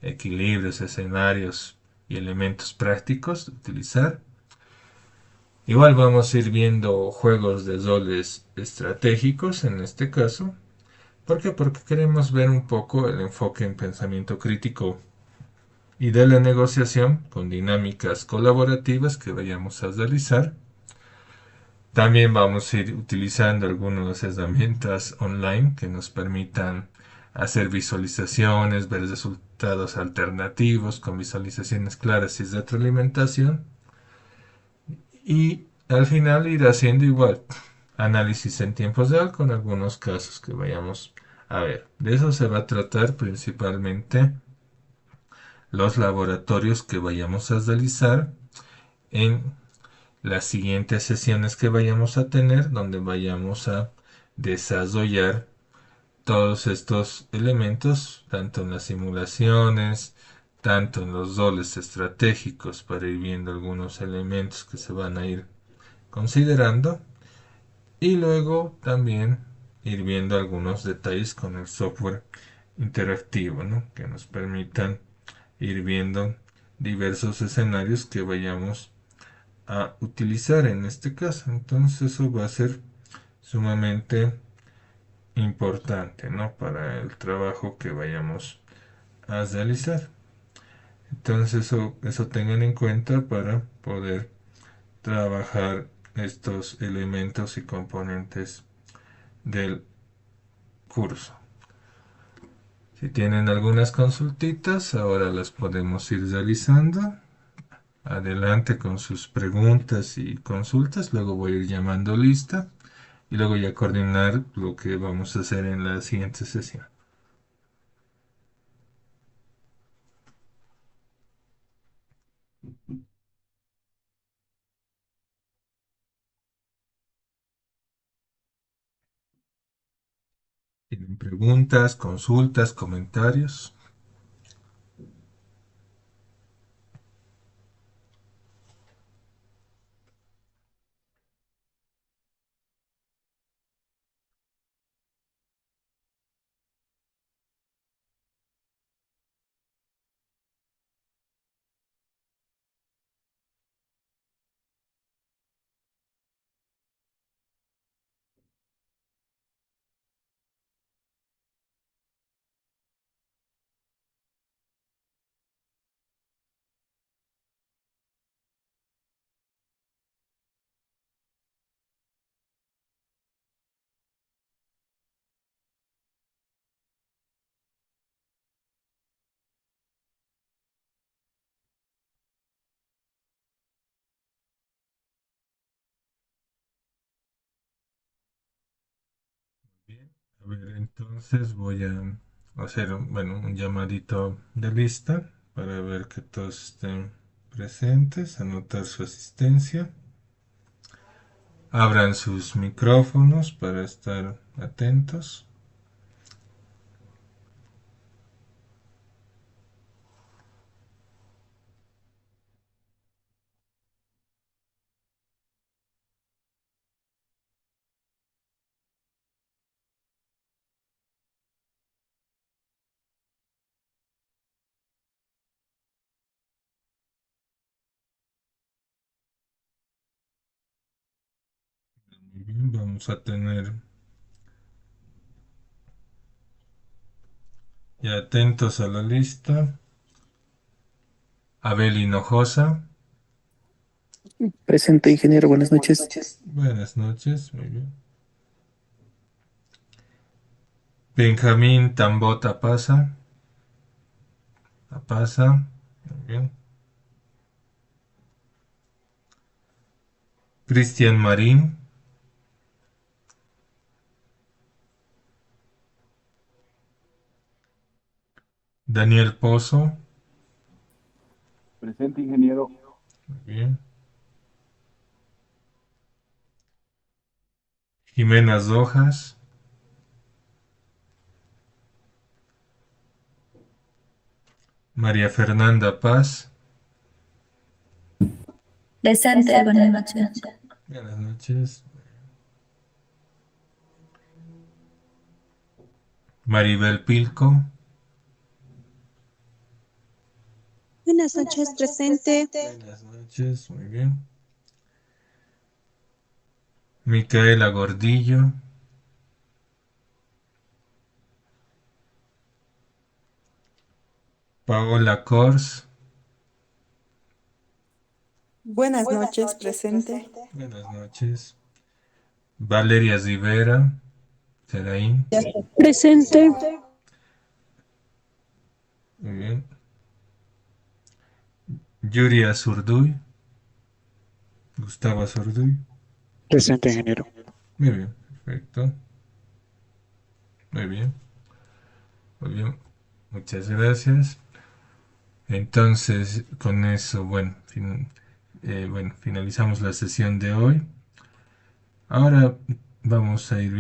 equilibrios, escenarios y elementos prácticos de utilizar. Igual vamos a ir viendo juegos de roles estratégicos en este caso. ¿Por qué? Porque queremos ver un poco el enfoque en pensamiento crítico y de la negociación con dinámicas colaborativas que vayamos a realizar. También vamos a ir utilizando algunas herramientas online que nos permitan hacer visualizaciones, ver resultados alternativos con visualizaciones claras y retroalimentación. Y al final ir haciendo igual análisis en tiempo real con algunos casos que vayamos a ver. De eso se va a tratar principalmente los laboratorios que vayamos a realizar en las siguientes sesiones que vayamos a tener, donde vayamos a desarrollar todos estos elementos, tanto en las simulaciones, tanto en los roles estratégicos, para ir viendo algunos elementos que se van a ir considerando, y luego también ir viendo algunos detalles con el software interactivo, ¿no? Que nos permitan ir viendo diversos escenarios que vayamos a utilizar en este caso. Entonces eso va a ser sumamente importante, ¿no? Para el trabajo que vayamos a realizar. Entonces eso tengan en cuenta para poder trabajar estos elementos y componentes del curso. Si tienen algunas consultitas, ahora las podemos ir realizando. Adelante con sus preguntas y consultas, luego voy a ir llamando lista y luego ya coordinar lo que vamos a hacer en la siguiente sesión. ¿Tienen preguntas, consultas, comentarios? Bien, a ver, entonces voy a hacer bueno, un llamadito de lista para ver que todos estén presentes, anotar su asistencia. Abran sus micrófonos para estar atentos. Bien, vamos a tener ya atentos a la lista. Abel Hinojosa. Presente, ingeniero, buenas noches. Buenas noches, muy bien. Benjamín Tambota Pasa. Pasa, muy bien. Cristian Marín. Daniel Pozo. Presente, ingeniero. Muy bien. Jimena Rojas. María Fernanda Paz. Presente, buenas noches. Buenas noches. Maribel Pilco. Buenas noches, presente. Buenas noches, muy bien. Micaela Gordillo. Paola Kors. Buenas noches, presente. Buenas noches. Valeria Rivera. Seraín. Presente. Muy bien. Yuria Zurduy. Gustavo Zurduy. Presente, ingeniero. Muy bien, perfecto. Muy bien, muy bien. Muchas gracias. Entonces, con eso, bueno, bueno, finalizamos la sesión de hoy. Ahora vamos a ir